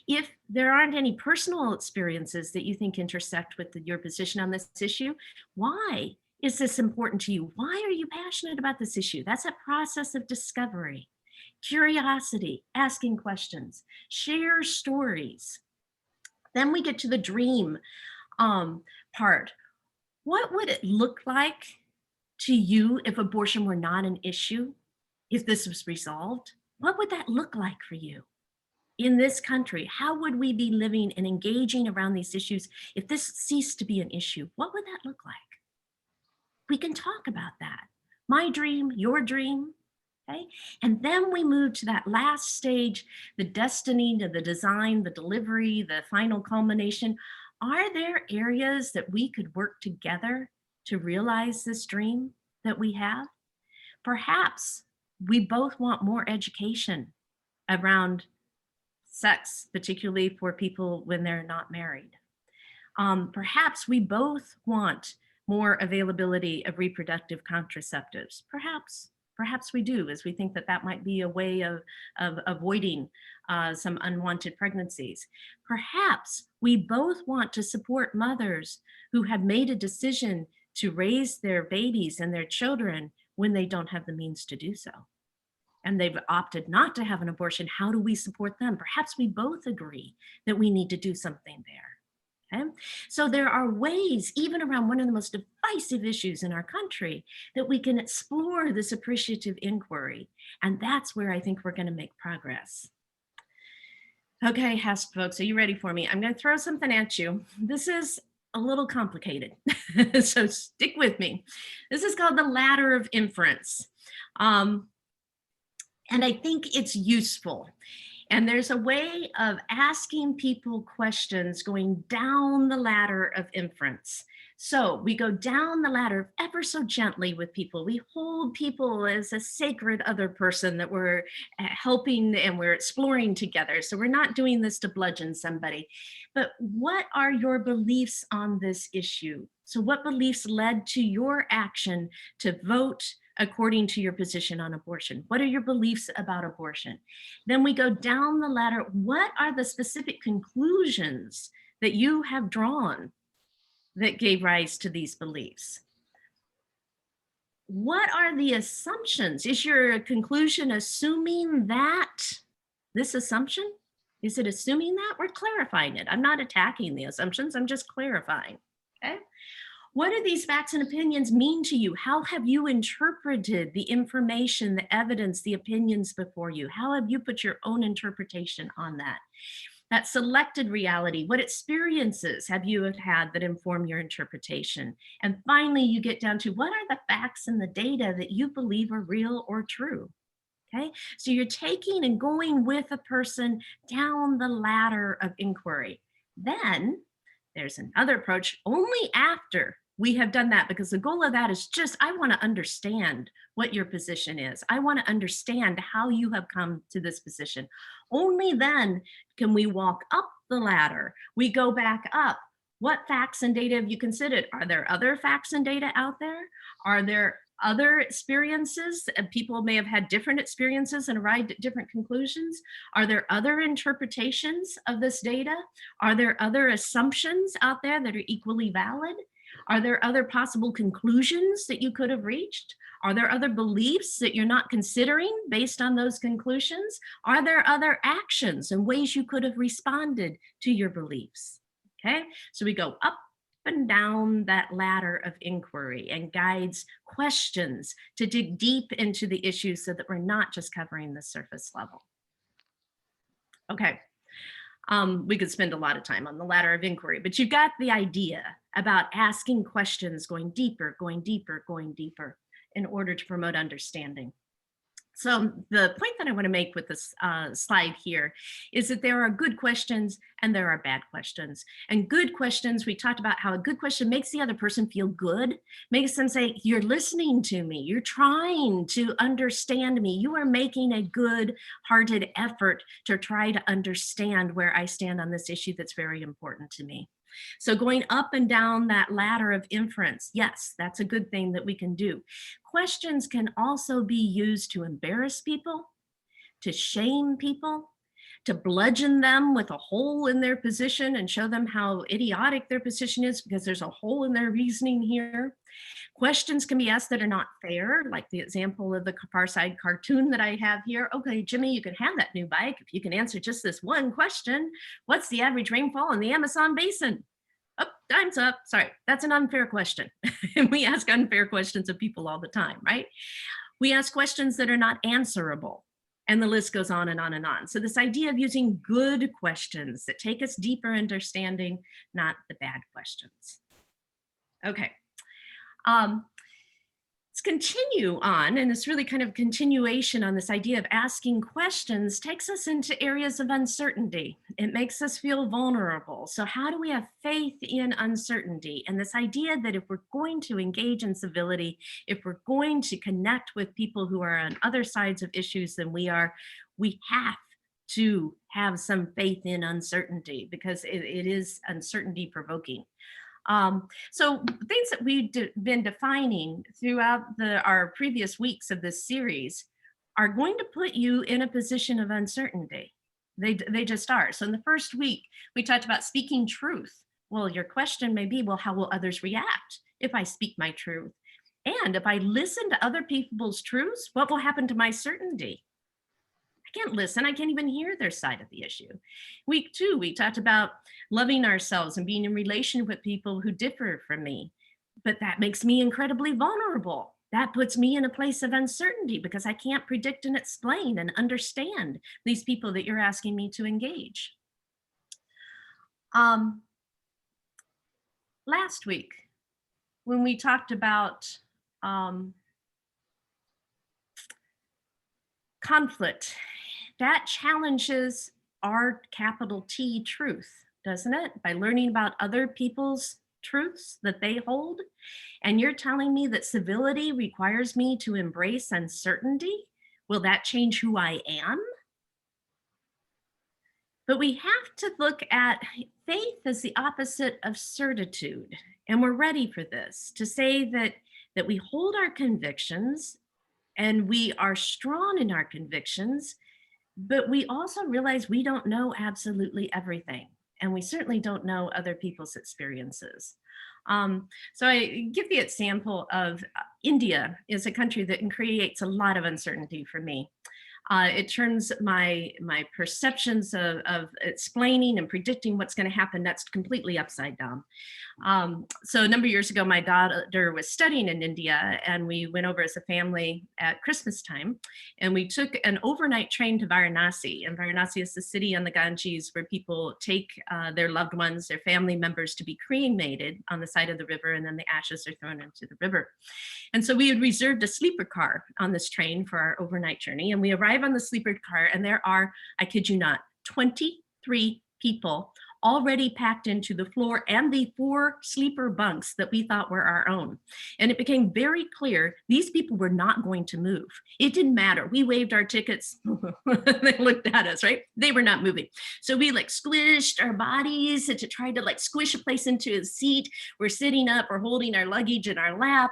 If there aren't any personal experiences that you think intersect with your position on this issue, why is this important to you? Why are you passionate about this issue? That's a process of discovery. Curiosity, asking questions, share stories. Then we get to the dream part. What would it look like to you if abortion were not an issue? If this was resolved, what would that look like for you? In this country, how would we be living and engaging around these issues if this ceased to be an issue? What would that look like? We can talk about that. My dream, your dream. Okay. And then we move to that last stage, the destiny, to the design, the delivery, the final culmination. Are there areas that we could work together to realize this dream that we have? Perhaps we both want more education around sex, particularly for people when they're not married. Perhaps we both want more availability of reproductive contraceptives. Perhaps we do, as we think that that might be a way of avoiding some unwanted pregnancies. Perhaps we both want to support mothers who have made a decision to raise their babies and their children when they don't have the means to do so, and they've opted not to have an abortion. How do we support them? Perhaps we both agree that we need to do something there. Okay? So there are ways, even around one of the most divisive issues in our country, that we can explore this appreciative inquiry. And that's where I think we're going to make progress. Okay, HASP folks, are you ready for me? I'm going to throw something at you. This is a little complicated, so stick with me. This is called the ladder of inference. And I think it's useful. And there's a way of asking people questions going down the ladder of inference. So we go down the ladder ever so gently with people. We hold people as a sacred other person that we're helping and we're exploring together. So we're not doing this to bludgeon somebody. But what are your beliefs on this issue? So what beliefs led to your action to vote according to your position on abortion? What are your beliefs about abortion? Then we go down the ladder. What are the specific conclusions that you have drawn that gave rise to these beliefs? What are the assumptions? Is your conclusion assuming that this assumption? Is it assuming that? We're clarifying it. I'm not attacking the assumptions. I'm just clarifying. Okay. What do these facts and opinions mean to you? How have you interpreted the information, the evidence, the opinions before you? How have you put your own interpretation on that? That selected reality, what experiences have you had that inform your interpretation? And finally, you get down to what are the facts and the data that you believe are real or true? Okay, so you're taking and going with a person down the ladder of inquiry. Then there's another approach only after we have done that, because the goal of that is just, I want to understand what your position is. I want to understand how you have come to this position. Only then can we walk up the ladder. We go back up. What facts and data have you considered? Are there other facts and data out there? Are there other experiences? People may have had different experiences and arrived at different conclusions. Are there other interpretations of this data? Are there other assumptions out there that are equally valid? Are there other possible conclusions that you could have reached? Are there other beliefs that you're not considering based on those conclusions? Are there other actions and ways you could have responded to your beliefs? Okay, so we go up and down that ladder of inquiry and guides questions to dig deep into the issues so that we're not just covering the surface level. Okay, we could spend a lot of time on the ladder of inquiry, but you've got the idea about asking questions, going deeper, going deeper, going deeper in order to promote understanding. So the point that I want to make with this slide here is that there are good questions and there are bad questions. And good questions, we talked about how a good question makes the other person feel good, makes them say, you're listening to me, you're trying to understand me, you are making a good-hearted effort to try to understand where I stand on this issue that's very important to me. So going up and down that ladder of inference, yes, that's a good thing that we can do. Questions can also be used to embarrass people, to shame people, to bludgeon them with a hole in their position and show them how idiotic their position is because there's a hole in their reasoning here. Questions can be asked that are not fair, like the example of the Far Side cartoon that I have here. Okay, Jimmy, you can have that new bike if you can answer just this one question. What's the average rainfall in the Amazon basin? Oh, time's up. Sorry, that's an unfair question. And we ask unfair questions of people all the time, right? We ask questions that are not answerable. And the list goes on and on and on. So this idea of using good questions that take us deeper understanding, not the bad questions. Okay. Let's continue on, and this really kind of continuation on this idea of asking questions takes us into areas of uncertainty. It makes us feel vulnerable. So how do we have faith in uncertainty? And this idea that if we're going to engage in civility, if we're going to connect with people who are on other sides of issues than we are, we have to have some faith in uncertainty, because it is uncertainty provoking. So things that we've been defining throughout our previous weeks of this series are going to put you in a position of uncertainty. They just are. So in the first week, we talked about speaking truth. Well, your question may be, well, how will others react if I speak my truth? And if I listen to other people's truths, what will happen to my certainty? I can't listen. I can't even hear their side of the issue. Week 2, we talked about loving ourselves and being in relation with people who differ from me. But that makes me incredibly vulnerable. That puts me in a place of uncertainty because I can't predict and explain and understand these people that you're asking me to engage. Last week, when we talked about conflict, that challenges our capital T truth, doesn't it? By learning about other people's truths that they hold. And you're telling me that civility requires me to embrace uncertainty? Will that change who I am? But we have to look at faith as the opposite of certitude. And we're ready for this, to say that we hold our convictions and we are strong in our convictions, but we also realize we don't know absolutely everything. And we certainly don't know other people's experiences. So I give the example of India is a country that creates a lot of uncertainty for me. It turns my perceptions of explaining and predicting what's going to happen, that's completely upside down. So a number of years ago, my daughter was studying in India, and we went over as a family at Christmas time, and we took an overnight train to Varanasi. And Varanasi is the city on the Ganges where people take their loved ones, their family members, to be cremated on the side of the river, and then the ashes are thrown into the river. And so we had reserved a sleeper car on this train for our overnight journey, and we arrive on the sleeper car, and there are, I kid you not, 23 people already packed into the floor and the 4 sleeper bunks that we thought were our own. And it became very clear these people were not going to move. It didn't matter. We waved our tickets. They looked at us, right? They were not moving. So we like squished our bodies to try to like squish a place into a seat. We're sitting up or holding our luggage in our lap.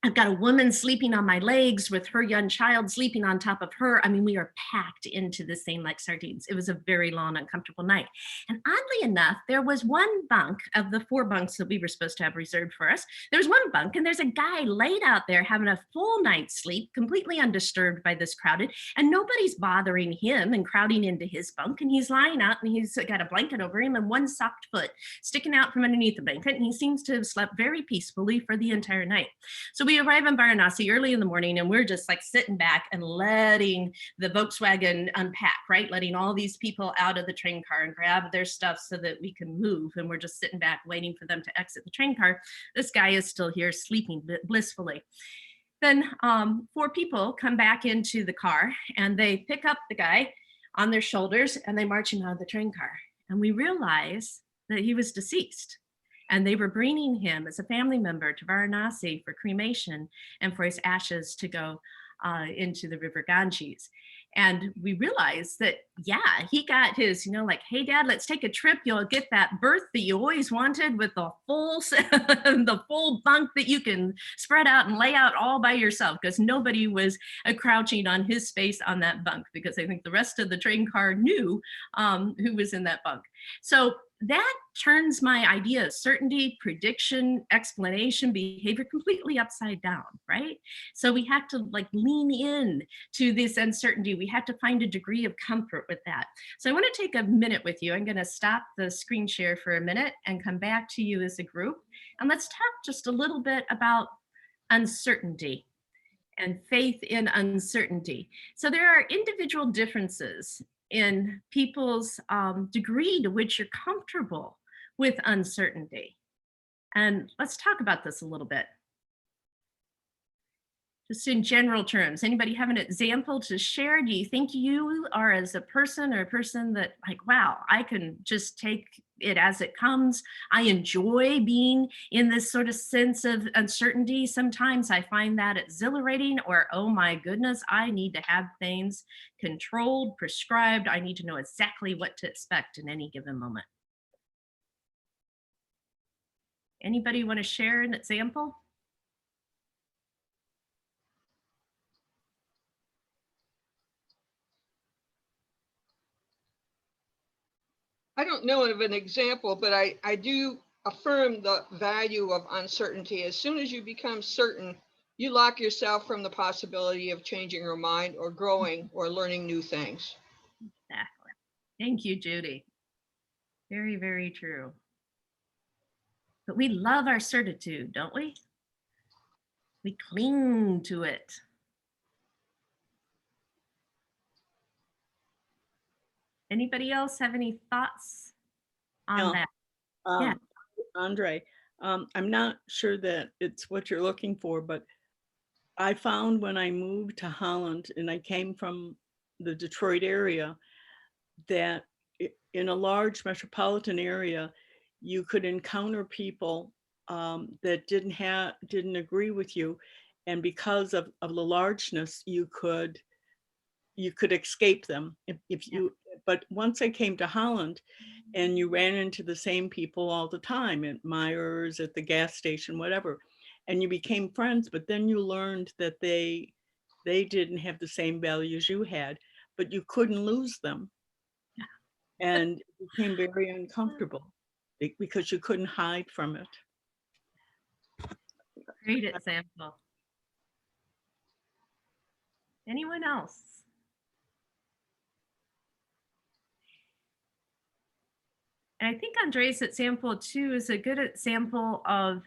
I've got a woman sleeping on my legs with her young child sleeping on top of her. I mean, we are packed into the same like sardines. It was a very long, uncomfortable night. And oddly enough, there was one bunk of the 4 bunks that we were supposed to have reserved for us. There's one bunk, and there's a guy laid out there having a full night's sleep, completely undisturbed by this crowded, and nobody's bothering him and crowding into his bunk. And he's lying out, and he's got a blanket over him and one socked foot sticking out from underneath the blanket. And he seems to have slept very peacefully for the entire night. So we arrive in Varanasi early in the morning, and we're just like sitting back and letting the Volkswagen unpack, right? Letting all these people out of the train car and grab their stuff so that we can move. And we're just sitting back waiting for them to exit the train car. This guy is still here sleeping blissfully. Then 4 people come back into the car, and they pick up the guy on their shoulders and they march him out of the train car. And we realize that he was deceased. And they were bringing him as a family member to Varanasi for cremation and for his ashes to go into the river Ganges. And we realized that, yeah, he got his, like, hey, Dad, let's take a trip. You'll get that berth that you always wanted with the full bunk that you can spread out and lay out all by yourself, because nobody was crouching on his space on that bunk, because I think the rest of the train car knew who was in that bunk. So that turns my idea of certainty, prediction, explanation, behavior completely upside down, right? So we have to like lean in to this uncertainty. We have to find a degree of comfort with that. So I want to take a minute with you. I'm going to stop the screen share for a minute and come back to you as a group. And let's talk just a little bit about uncertainty and faith in uncertainty. So there are individual differences in people's degree to which you're comfortable with uncertainty. And let's talk about this a little bit. Just in general terms, anybody have an example to share? Do you think you are as a person or a person that like, wow, I can just take it as it comes. I enjoy being in this sort of sense of uncertainty. Sometimes I find that exhilarating, or, oh my goodness, I need to have things controlled, prescribed. I need to know exactly what to expect in any given moment. Anybody want to share an example? I don't know of an example, but I do affirm the value of uncertainty. As soon as you become certain, you lock yourself from the possibility of changing your mind or growing or learning new things. Exactly. Thank you, Judy. Very, very true. But we love our certitude, don't we? We cling to it. Anybody else have any thoughts on Yeah. that? Yeah. Andre, I'm not sure that it's what you're looking for, but I found when I moved to Holland and I came from the Detroit area, that in a large metropolitan area, you could encounter people that didn't agree with you. And because of the largeness, you could escape them if you, but once I came to Holland, and you ran into the same people all the time at Myers, at the gas station, whatever, and you became friends, but then you learned that they didn't have the same values you had, but you couldn't lose them. And it became very uncomfortable because you couldn't hide from it. Great example. Anyone else? And I think Andre's example too is a good example of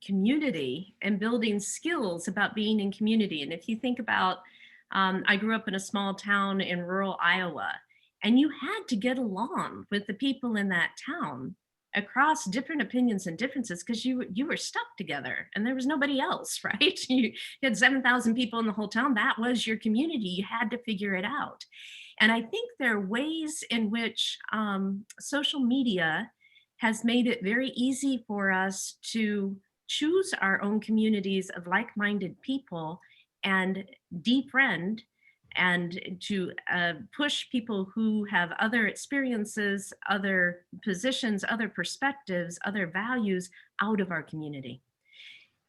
community and building skills about being in community. And if you think about, I grew up in a small town in rural Iowa, and you had to get along with the people in that town across different opinions and differences, because you were stuck together and there was nobody else, right? You had 7,000 people in the whole town. That was your community. You had to figure it out. And I think there are ways in which social media has made it very easy for us to choose our own communities of like-minded people and defriend, and to push people who have other experiences, other positions, other perspectives, other values out of our community.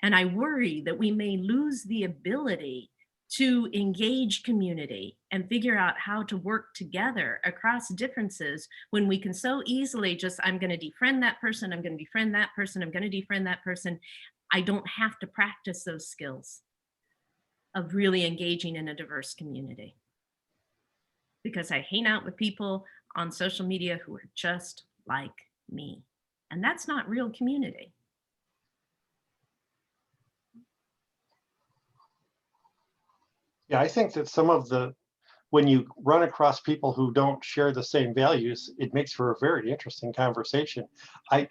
And I worry that we may lose the ability to engage community and figure out how to work together across differences when we can so easily just, I'm going to defriend that person, I'm going to defriend that person, I'm going to defriend that person. I don't have to practice those skills of really engaging in a diverse community, because I hang out with people on social media who are just like me. And that's not real community. Yeah, I think that when you run across people who don't share the same values, it makes for a very interesting conversation. I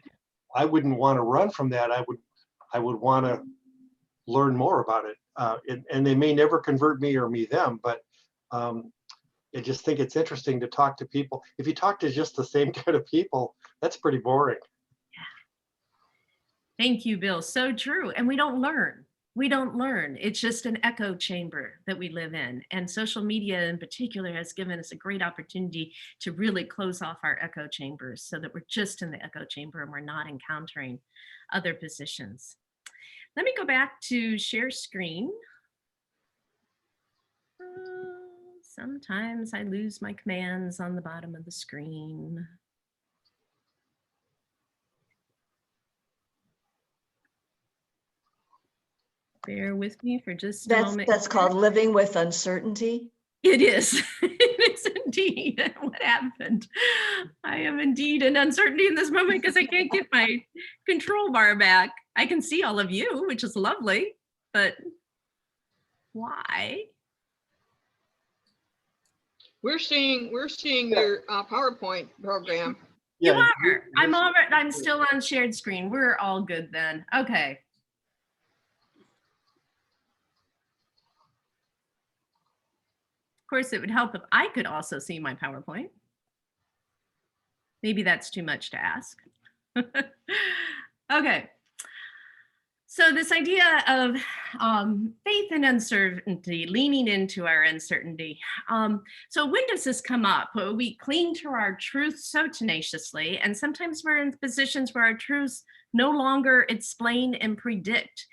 wouldn't want to run from that. I would want to learn more about it. And they may never convert me or me them, but I just think it's interesting to talk to people. If you talk to just the same kind of people, that's pretty boring. Yeah. Thank you, Bill. So true. And we don't learn. We don't learn. It's just an echo chamber that we live in. And social media in particular has given us a great opportunity to really close off our echo chambers so that we're just in the echo chamber and we're not encountering other positions. Let me go back to share screen. Sometimes I lose my commands on the bottom of the screen. Bear with me for just a moment. That's called living with uncertainty. It is. It is indeed. What happened? I am indeed in uncertainty in this moment because I can't get my control bar back. I can see all of you, which is lovely, but why? We're seeing your PowerPoint program. You are. I'm still on shared screen. We're all good then. Okay. course, it would help if I could also see my PowerPoint. Maybe that's too much to ask. Okay. So this idea of faith and uncertainty, leaning into our uncertainty. So when does this come up? Well, we cling to our truth so tenaciously, and sometimes we're in positions where our truths no longer explain and predict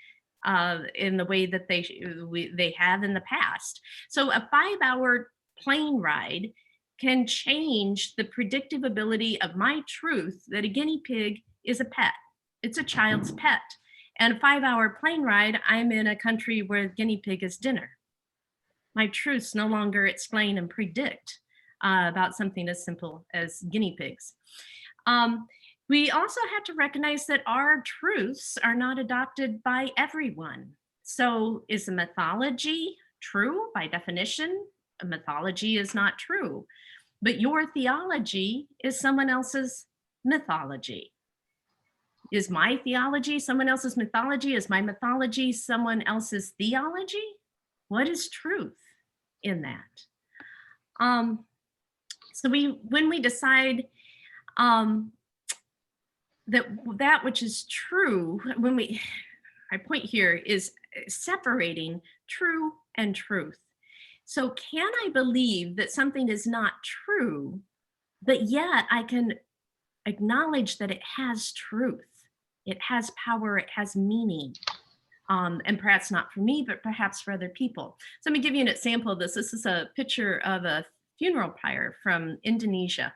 in the way that they have in the past. So a 5-hour plane ride can change the predictive ability of my truth that a guinea pig is a pet. It's a child's pet. And a 5-hour plane ride, I'm in a country where guinea pig is dinner. My truths no longer explain and predict about something as simple as guinea pigs. We also have to recognize that our truths are not adopted by everyone. So is a mythology true? By definition, a mythology is not true. But your theology is someone else's mythology. Is my theology someone else's mythology? Is my mythology someone else's theology? What is truth in that? So when we decide that which is true, my point here is separating true and truth. So can I believe that something is not true, but yet I can acknowledge that it has truth? It has power, it has meaning, and perhaps not for me, but perhaps for other people. So let me give you an example of this. This is a picture of a funeral pyre from Indonesia.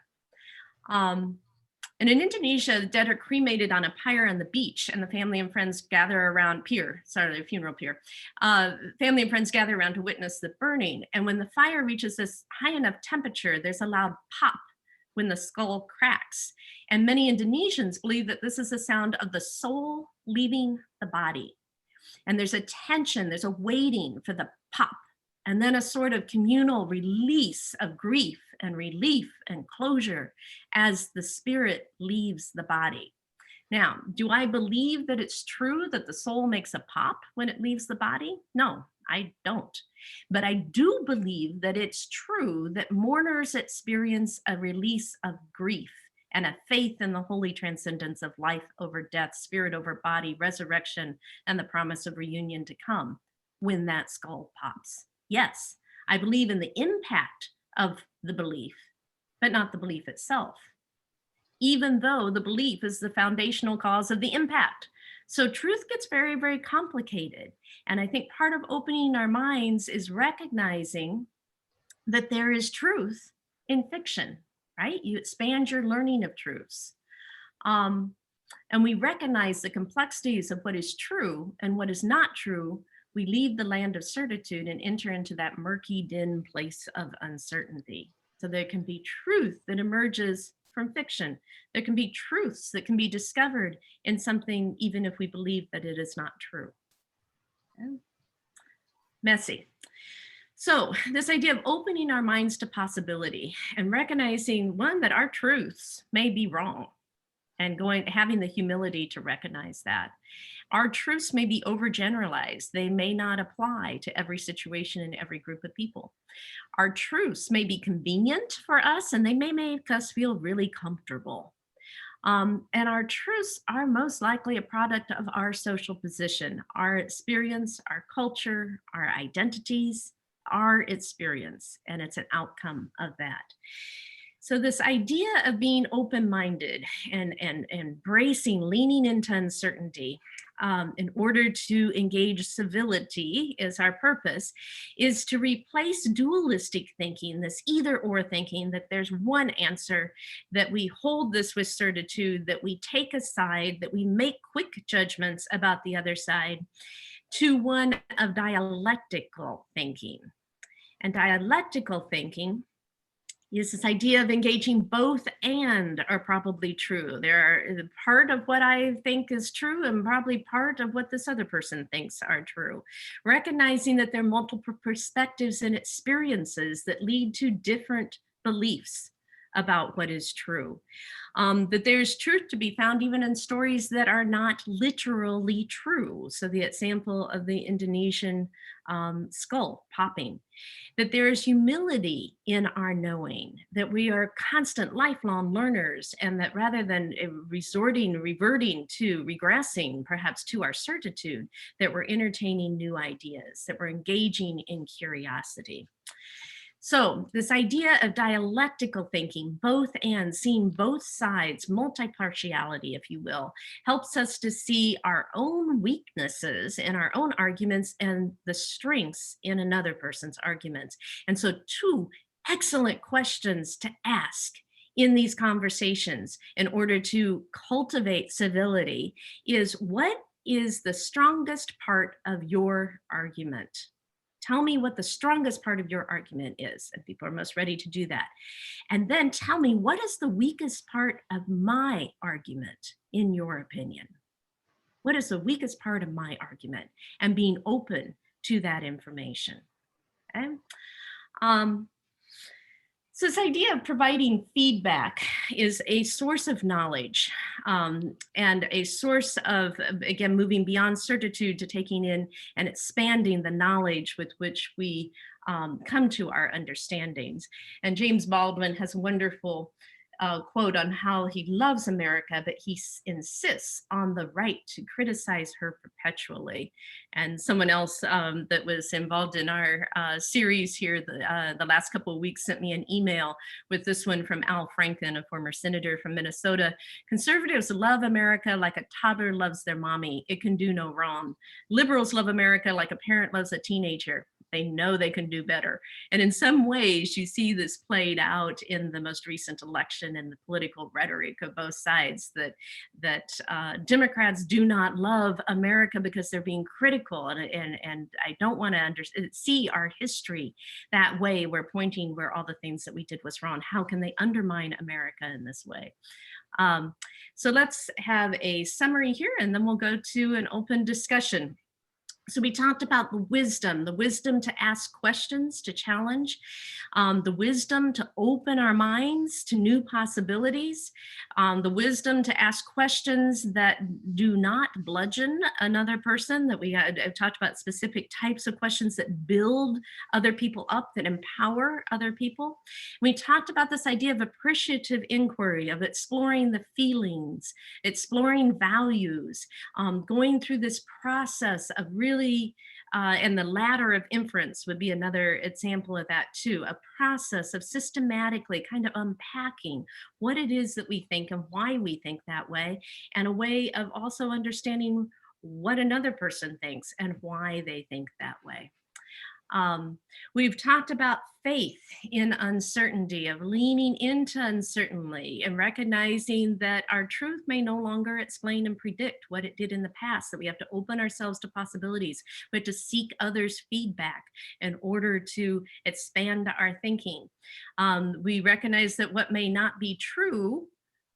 And in Indonesia, the dead are cremated on a pyre on the beach, and the family and friends gather around funeral pier. Family and friends gather around to witness the burning. And when the fire reaches this high enough temperature, there's a loud pop when the skull cracks. And many Indonesians believe that this is the sound of the soul leaving the body. And there's a tension, there's a waiting for the pop, and then a sort of communal release of grief and relief and closure as the spirit leaves the body. Now, do I believe that it's true that the soul makes a pop when it leaves the body? No, I don't. But I do believe that it's true that mourners experience a release of grief and a faith in the holy transcendence of life over death, spirit over body, resurrection, and the promise of reunion to come when that skull pops. Yes, I believe in the impact of the belief, but not the belief itself, even though the belief is the foundational cause of the impact. So truth gets very, very complicated. And I think part of opening our minds is recognizing that there is truth in fiction, right? You expand your learning of truths. And we recognize the complexities of what is true and what is not true. We leave the land of certitude and enter into that murky, dim place of uncertainty. So there can be truth that emerges from fiction. There can be truths that can be discovered in something, even if we believe that it is not true. Okay. Messy. So this idea of opening our minds to possibility and recognizing, one, that our truths may be wrong, and having the humility to recognize that. Our truths may be overgeneralized. They may not apply to every situation and every group of people. Our truths may be convenient for us, and they may make us feel really comfortable. And our truths are most likely a product of our social position, our experience, our culture, our identities, our experience, and it's an outcome of that. So this idea of being open-minded and embracing, leaning into uncertainty in order to engage civility is our purpose, is to replace dualistic thinking, this either-or thinking, that there's one answer, that we hold this with certitude, that we take a side, that we make quick judgments about the other side, to one of dialectical thinking. And dialectical thinking is this idea of engaging both and are probably true. There are part of what I think is true and probably part of what this other person thinks are true. Recognizing that there are multiple perspectives and experiences that lead to different beliefs about what is true. That there's truth to be found even in stories that are not literally true. So the example of the Indonesian skull popping, that there is humility in our knowing, that we are constant lifelong learners, and that rather than reverting to, regressing perhaps to our certitude, that we're entertaining new ideas, that we're engaging in curiosity. So this idea of dialectical thinking, both and, seeing both sides, multi-partiality, if you will, helps us to see our own weaknesses in our own arguments and the strengths in another person's arguments. And so two excellent questions to ask in these conversations in order to cultivate civility is, what is the strongest part of your argument? Tell me what the strongest part of your argument is, and people are most ready to do that. And then tell me, what is the weakest part of my argument, in your opinion? What is the weakest part of my argument? And being open to that information. Okay. So this idea of providing feedback is a source of knowledge, and a source of, again, moving beyond certitude to taking in and expanding the knowledge with which we come to our understandings. And James Baldwin has a wonderful quote on how he loves America, but he insists on the right to criticize her perpetually. And someone else that was involved in our series here the last couple of weeks sent me an email with this one from Al Franken, a former senator from Minnesota. Conservatives love America like a toddler loves their mommy. It can do no wrong. Liberals love America like a parent loves a teenager. They know they can do better. And in some ways, you see this played out in the most recent election and the political rhetoric of both sides, that Democrats do not love America because they're being critical. And I don't want to see our history that way. We're pointing where all the things that we did was wrong. How can they undermine America in this way? So let's have a summary here, and then we'll go to an open discussion. So we talked about the wisdom to ask questions, to challenge, the wisdom to open our minds to new possibilities, the wisdom to ask questions that do not bludgeon another person, that I've talked about specific types of questions that build other people up, that empower other people. We talked about this idea of appreciative inquiry, of exploring the feelings, exploring values, going through this process of really, and the ladder of inference would be another example of that too, a process of systematically kind of unpacking what it is that we think and why we think that way, and a way of also understanding what another person thinks and why they think that way. We've talked about faith in uncertainty, of leaning into uncertainty and recognizing that our truth may no longer explain and predict what it did in the past, that we have to open ourselves to possibilities. We have to seek others' feedback in order to expand our thinking. We recognize that what may not be true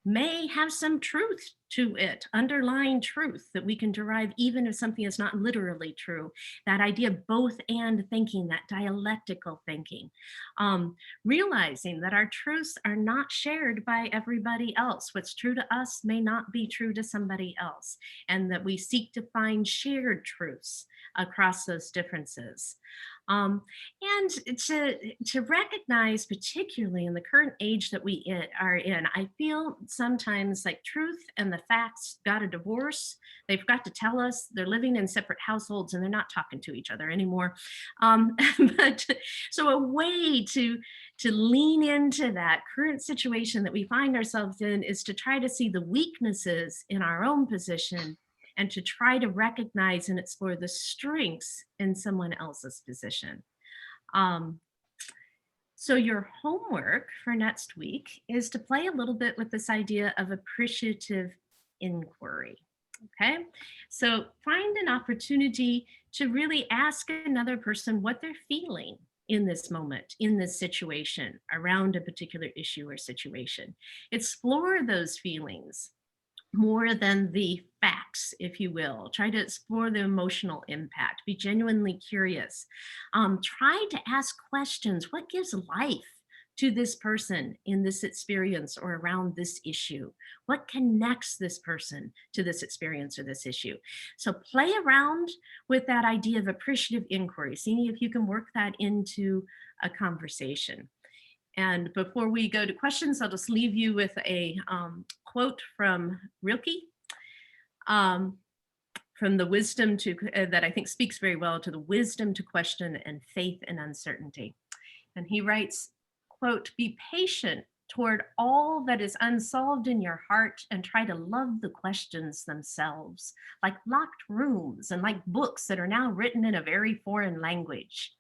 may have some truth to it, underlying truth that we can derive even if something is not literally true. That idea of both and thinking, that dialectical thinking, realizing that our truths are not shared by everybody else. What's true to us may not be true to somebody else, and that we seek to find shared truths across those differences. And to recognize, particularly in the current age that we are in, I feel sometimes like truth and the facts got a divorce. They forgot to tell us they're living in separate households and they're not talking to each other anymore. But so a way to lean into that current situation that we find ourselves in is to try to see the weaknesses in our own position and to try to recognize and explore the strengths in someone else's position. So your homework for next week is to play a little bit with this idea of appreciative inquiry. Okay, so find an opportunity to really ask another person what they're feeling in this moment, in this situation, around a particular issue or situation. Explore those feelings more than the facts, if you will. Try to explore the emotional impact. Be genuinely curious. Try to ask questions. What gives life to this person in this experience or around this issue? What connects this person to this experience or this issue? So play around with that idea of appreciative inquiry, seeing if you can work that into a conversation. And before we go to questions, I'll just leave you with a quote from Rilke, from the wisdom to, that I think speaks very well to the wisdom to question and faith in uncertainty. And he writes, quote, "Be patient toward all that is unsolved in your heart and try to love the questions themselves, like locked rooms and like books that are now written in a very foreign language.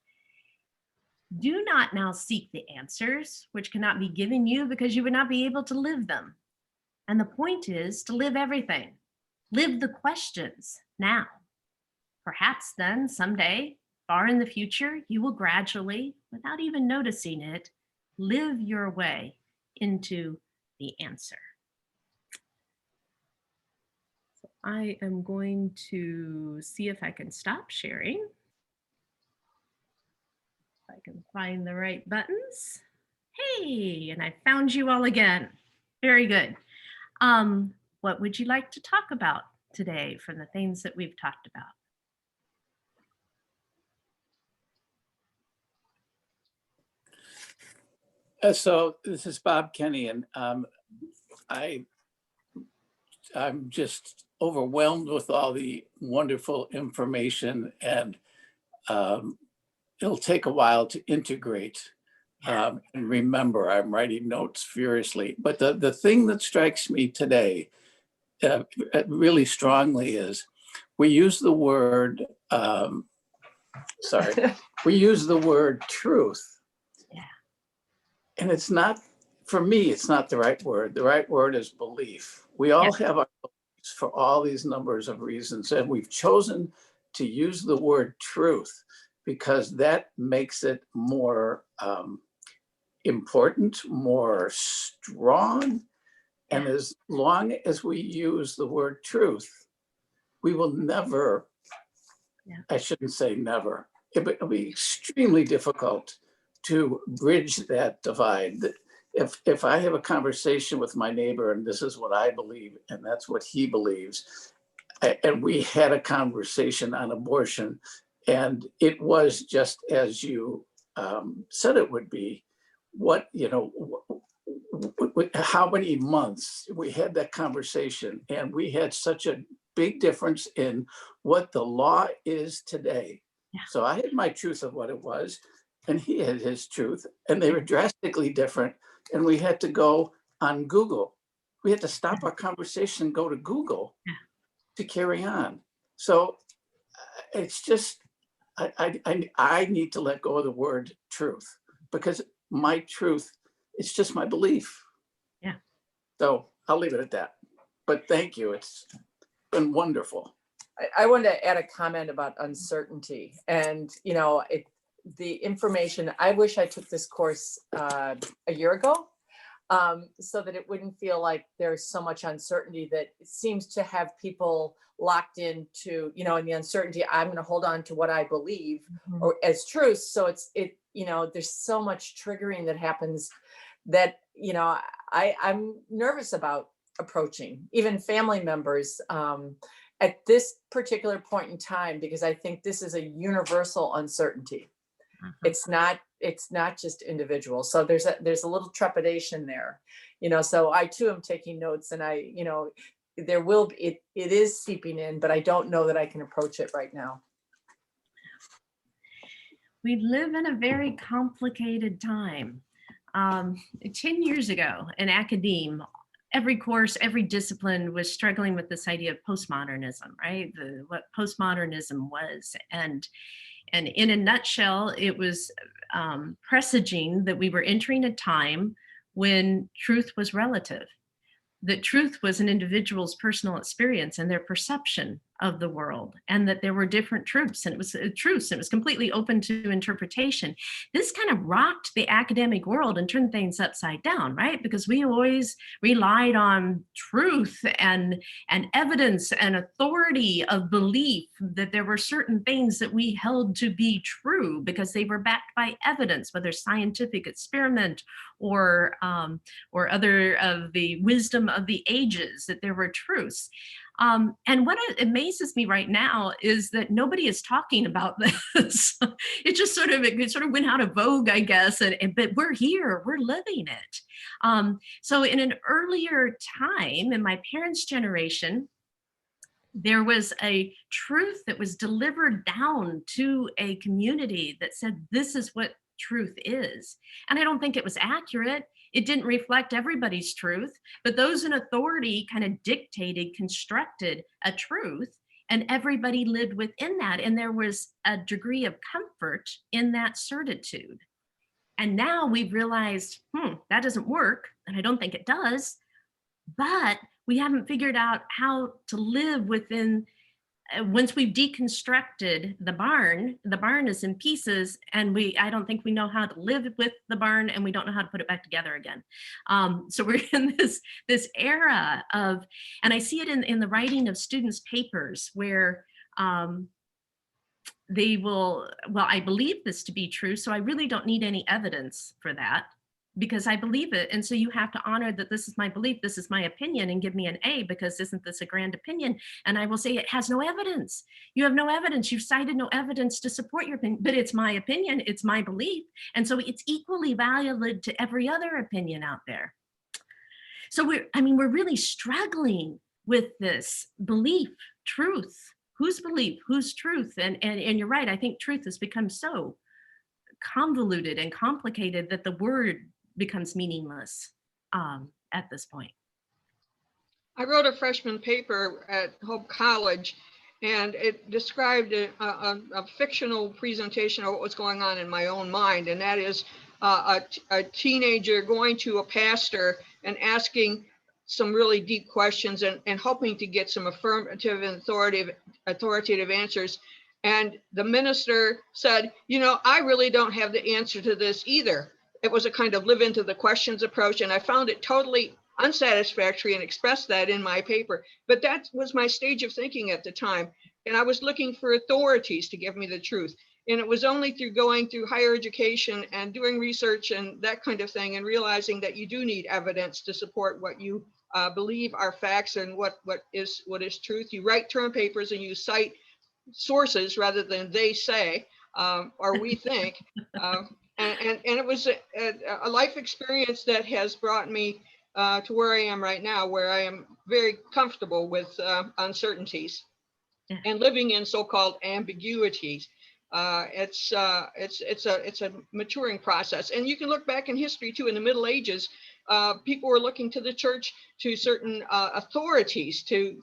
Do not now seek the answers, which cannot be given you because you would not be able to live them. And the point is to live everything. Live the questions now. Perhaps then someday, far in the future, you will gradually, without even noticing it, live your way into the answer." So I am going to see if I can stop sharing. If I can find the right buttons. Hey, and I found you all again. Very good. What would you like to talk about today from the things that we've talked about? So this is Bob Kenny, and I'm just overwhelmed with all the wonderful information, and it'll take a while to integrate and remember. I'm writing notes furiously, but the thing that strikes me today really strongly is we use the word we use the word truth. And it's not, for me, it's not the right word. The right word is belief. We all have our beliefs for all these numbers of reasons, and we've chosen to use the word truth because that makes it more important, more strong. And as long as we use the word truth, we will never, I shouldn't say never, it'll be extremely difficult to bridge that divide. If I have a conversation with my neighbor and this is what I believe and that's what he believes, and we had a conversation on abortion and it was just as you said it would be, how many months we had that conversation, and we had such a big difference in what the law is today. So I had my truth of what it was, and he had his truth, and they were drastically different. And we had to go on Google. We had to stop our conversation and go to Google to carry on. So it's just, I need to let go of the word truth, because my truth, it's just my belief. Yeah. So I'll leave it at that. But thank you. It's been wonderful. I wanted to add a comment about uncertainty. And, the information, I wish I took this course a year ago, so that it wouldn't feel like there's so much uncertainty that it seems to have people locked into, in the uncertainty, I'm going to hold on to what I believe or as truth. So there's so much triggering that happens that, I'm nervous about approaching even family members at this particular point in time, because I think this is a universal uncertainty. It's not just individual. So there's a little trepidation there, so I too am taking notes, and there will be, it is seeping in, but I don't know that I can approach it right now. We live in a very complicated time. 10 years ago in academia, every course, every discipline was struggling with this idea of postmodernism, right? What postmodernism was. And in a nutshell, it was presaging that we were entering a time when truth was relative, that truth was an individual's personal experience and their perception of the world, and that there were different truths, and it was truths, and it was completely open to interpretation. This kind of rocked the academic world and turned things upside down, right? Because we always relied on truth and evidence and authority of belief, that there were certain things that we held to be true because they were backed by evidence, whether scientific experiment or other of the wisdom of the ages, that there were truths. And what amazes me right now is that nobody is talking about this. It sort of went out of vogue, I guess, but we're here, we're living it. So in an earlier time, in my parents' generation, there was a truth that was delivered down to a community that said, this is what truth is. And I don't think it was accurate. It didn't reflect everybody's truth, but those in authority kind of dictated, constructed a truth, and everybody lived within that. And there was a degree of comfort in that certitude. And now we've realized, that doesn't work. And I don't think it does, but we haven't figured out how to live within. Once we've deconstructed the barn is in pieces, and I don't think we know how to live with the barn, and we don't know how to put it back together again. So we're in this era of, and I see it in the writing of students' papers where they will, well, I believe this to be true, so I really don't need any evidence for that, because I believe it. And so you have to honor that this is my belief, this is my opinion, and give me an A, because isn't this a grand opinion? And I will say it has no evidence. You have no evidence. You've cited no evidence to support your opinion, but it's my opinion, it's my belief. And so it's equally valid to every other opinion out there. So we're really struggling with this belief, truth, whose belief, whose truth. And you're right, I think truth has become so convoluted and complicated that the word becomes meaningless at this point. I wrote a freshman paper at Hope College, and it described a fictional presentation of what was going on in my own mind. And that is a teenager going to a pastor and asking some really deep questions and hoping to get some affirmative and authoritative answers. And the minister said, I really don't have the answer to this either. It was a kind of live into the questions approach. And I found it totally unsatisfactory and expressed that in my paper. But that was my stage of thinking at the time. And I was looking for authorities to give me the truth. And it was only through going through higher education and doing research and that kind of thing, and realizing that you do need evidence to support what you believe are facts and what is truth. You write term papers and you cite sources rather than they say or we think. And it was a life experience that has brought me to where I am right now, where I am very comfortable with uncertainties and living in so-called ambiguities. It's a maturing process, and you can look back in history too. In the Middle Ages, people were looking to the church, to certain authorities to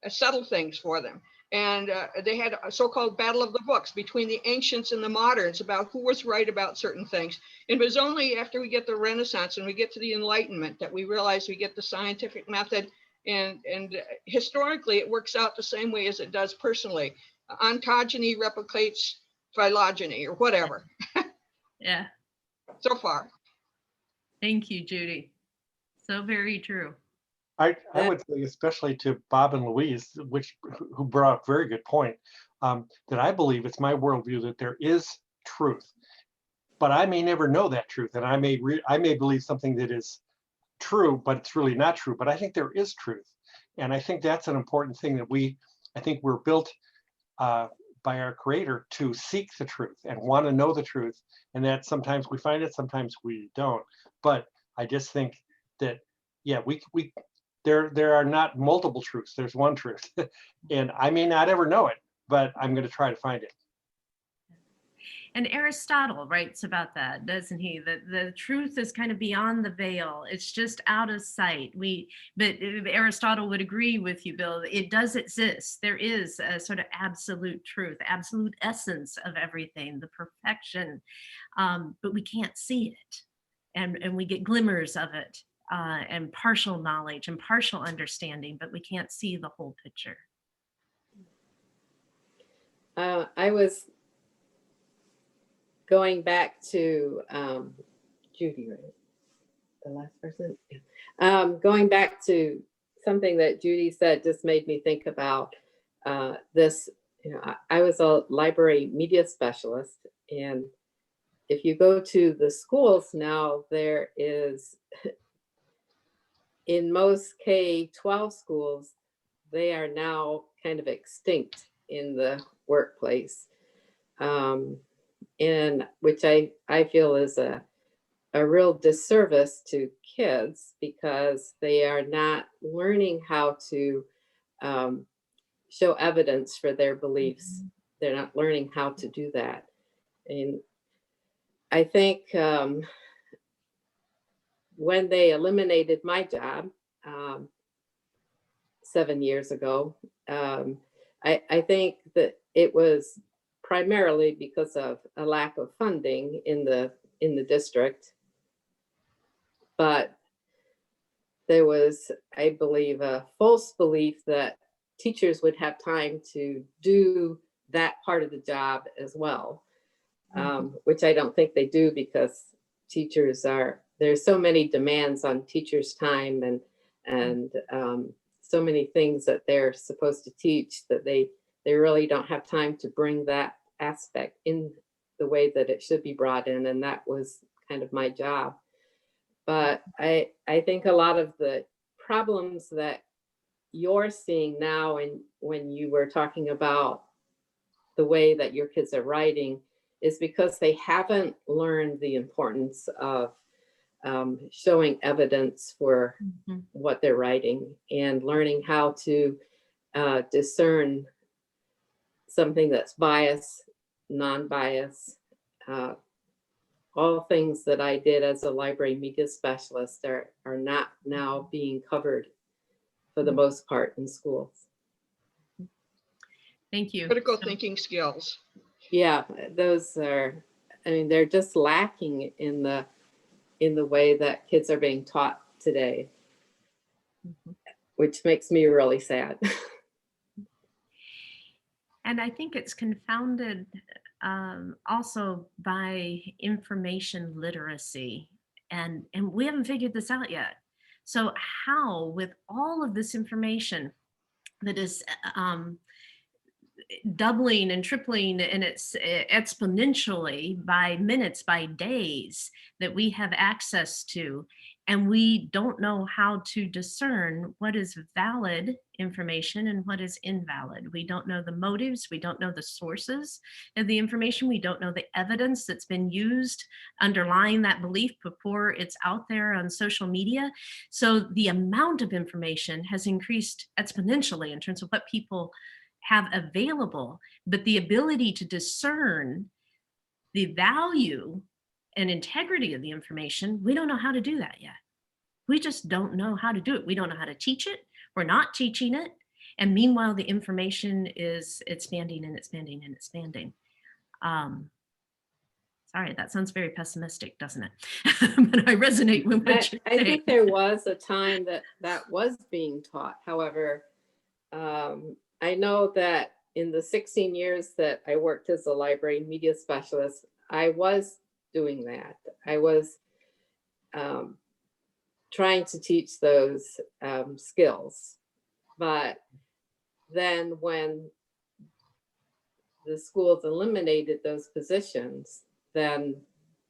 settle things for them. And they had a so-called battle of the books between the ancients and the moderns about who was right about certain things. And it was only after we get the Renaissance and we get to the Enlightenment that we realize we get the scientific method. And historically, it works out the same way as it does personally. Ontogeny replicates phylogeny or whatever. Yeah. So far. Thank you, Judy. So very true. I would say, especially to Bob and Louise, who brought up a very good point, that I believe it's my worldview that there is truth, but I may never know that truth, and I may believe something that is true, but it's really not true. But I think there is truth, and I think that's an important thing that I think we're built by our Creator to seek the truth and want to know the truth, and that sometimes we find it, sometimes we don't. But I just think that there are not multiple truths. There's one truth, and I may not ever know it, but I'm going to try to find it. And Aristotle writes about that, doesn't he? That the truth is kind of beyond the veil. It's just out of sight. But Aristotle would agree with you, Bill. It does exist. There is a sort of absolute truth, absolute essence of everything, the perfection, but we can't see it, and we get glimmers of it. And partial knowledge and partial understanding, but we can't see the whole picture. I was going back to Judy, right? The last person. Yeah. Going back to something that Judy said just made me think about this. You know, I was a library media specialist, and if you go to the schools now, there is, in most K-12 schools, they are now kind of extinct in the workplace, and which I feel is a real disservice to kids because they are not learning how to show evidence for their beliefs. They're not learning how to do that. And I think when they eliminated my job 7 years ago, I think that it was primarily because of a lack of funding in the district. But there was, I believe, a false belief that teachers would have time to do that part of the job as well, which I don't think they do because there's so many demands on teachers' time and so many things that they're supposed to teach that they really don't have time to bring that aspect in the way that it should be brought in. And that was kind of my job. But I think a lot of the problems that you're seeing now, and when you were talking about the way that your kids are writing, is because they haven't learned the importance of showing evidence for what they're writing and learning how to discern something that's biased, non-biased. All things that I did as a library media specialist are not now being covered for the most part in schools. Thank you. Critical thinking skills. Yeah, those are, I mean, they're just lacking in the way that kids are being taught today, which makes me really sad. And I think it's confounded also by information literacy. And we haven't figured this out yet. So how, with all of this information that is doubling and tripling, and it's exponentially by minutes, by days that we have access to, and we don't know how to discern what is valid information and what is invalid. We don't know the motives, we don't know the sources of the information, we don't know the evidence that's been used underlying that belief before it's out there on social media. So the amount of information has increased exponentially in terms of what people have available, but the ability to discern the value and integrity of the information, we don't know how to do that yet. We just don't know how to do it. We don't know how to teach it. We're not teaching it. And meanwhile, the information is expanding and expanding and expanding. Sorry, that sounds very pessimistic, doesn't it? But I resonate with what you're saying. I think there was a time that was being taught. However, I know that in the 16 years that I worked as a library media specialist, I was doing that. I was trying to teach those skills. But then when the schools eliminated those positions, then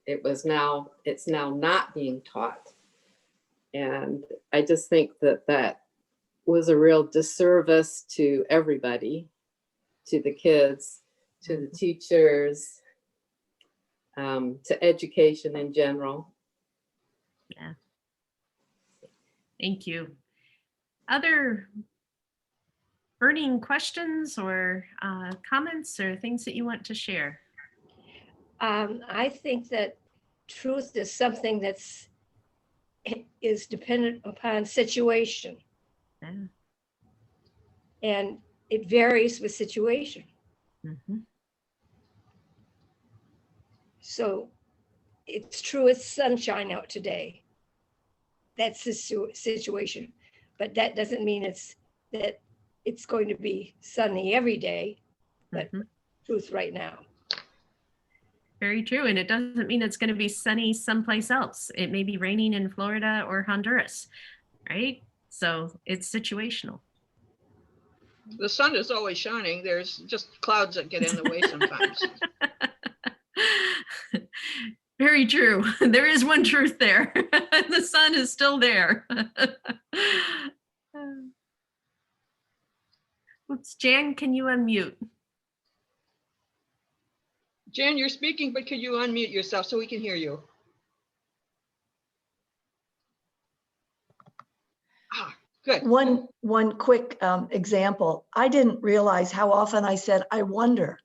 it's now not being taught. And I just think that was a real disservice to everybody, to the kids, to the teachers, to education in general. Yeah. Thank you. Other burning questions or comments or things that you want to share? I think that truth is something is dependent upon situation. Yeah. And it varies with situation. Mm-hmm. So it's true it's sunshine out today. That's the situation. But that doesn't mean that it's going to be sunny every day. But truth right now. Very true. And it doesn't mean it's going to be sunny someplace else. It may be raining in Florida or Honduras, right? So it's situational. The sun is always shining. There's just clouds that get in the way sometimes. Very true. There is one truth there. The sun is still there. Oops, Jan, can you unmute? Jan, you're speaking, but could you unmute yourself so we can hear you? Ah, good. One quick example. I didn't realize how often I said, I wonder,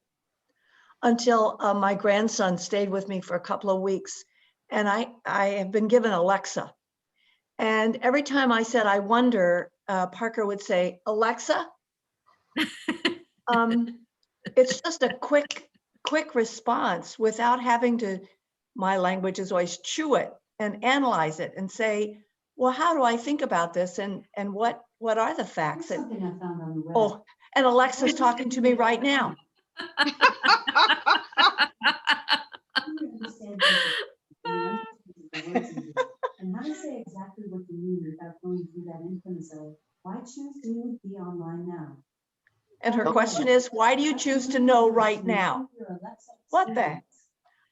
until my grandson stayed with me for a couple of weeks. And I have been given Alexa. And every time I said, I wonder, Parker would say, Alexa. It's just a quick response without having to, my language is always chew it and analyze it and say, well, how do I think about this? And what are the facts? And, oh, and Alexa's talking to me right now. And how to say exactly what you mean without going through that infamous why choose to be online now? And her question is, why do you choose to know right now? What the heck?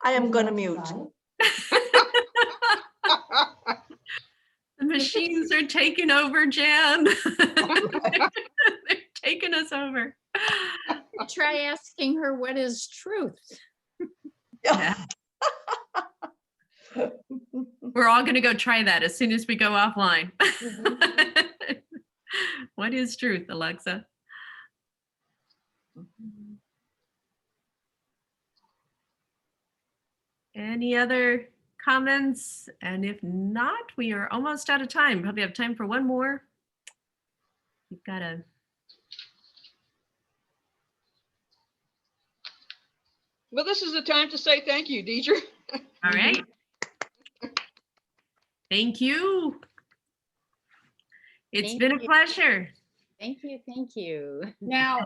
I am going to mute. The machines are taking over, Jan. They're taking us over. Try asking her what is truth. Yeah. We're all going to go try that as soon as we go offline. What is truth, Alexa? Any other comments? And if not, we are almost out of time. Probably have time for one more. You've got to. Well, this is the time to say thank you, Deidre. All right. Thank you. It's been a pleasure. Thank you. Thank you. Now,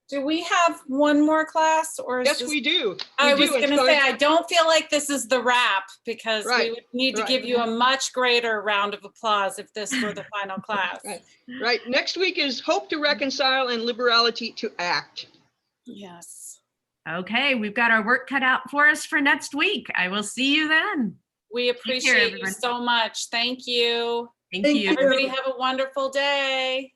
do we have one more class, or is Yes, this... we do. I We was do. going to say, I don't feel like this is the wrap, because Right, we would need to right. give you a much greater round of applause if this were the final class. Right. Next week is Hope to Reconcile and Liberality to Act. Yes. Okay, we've got our work cut out for us for next week. I will see you then. We appreciate you so much. Thank you. Thank you. Everybody have a wonderful day.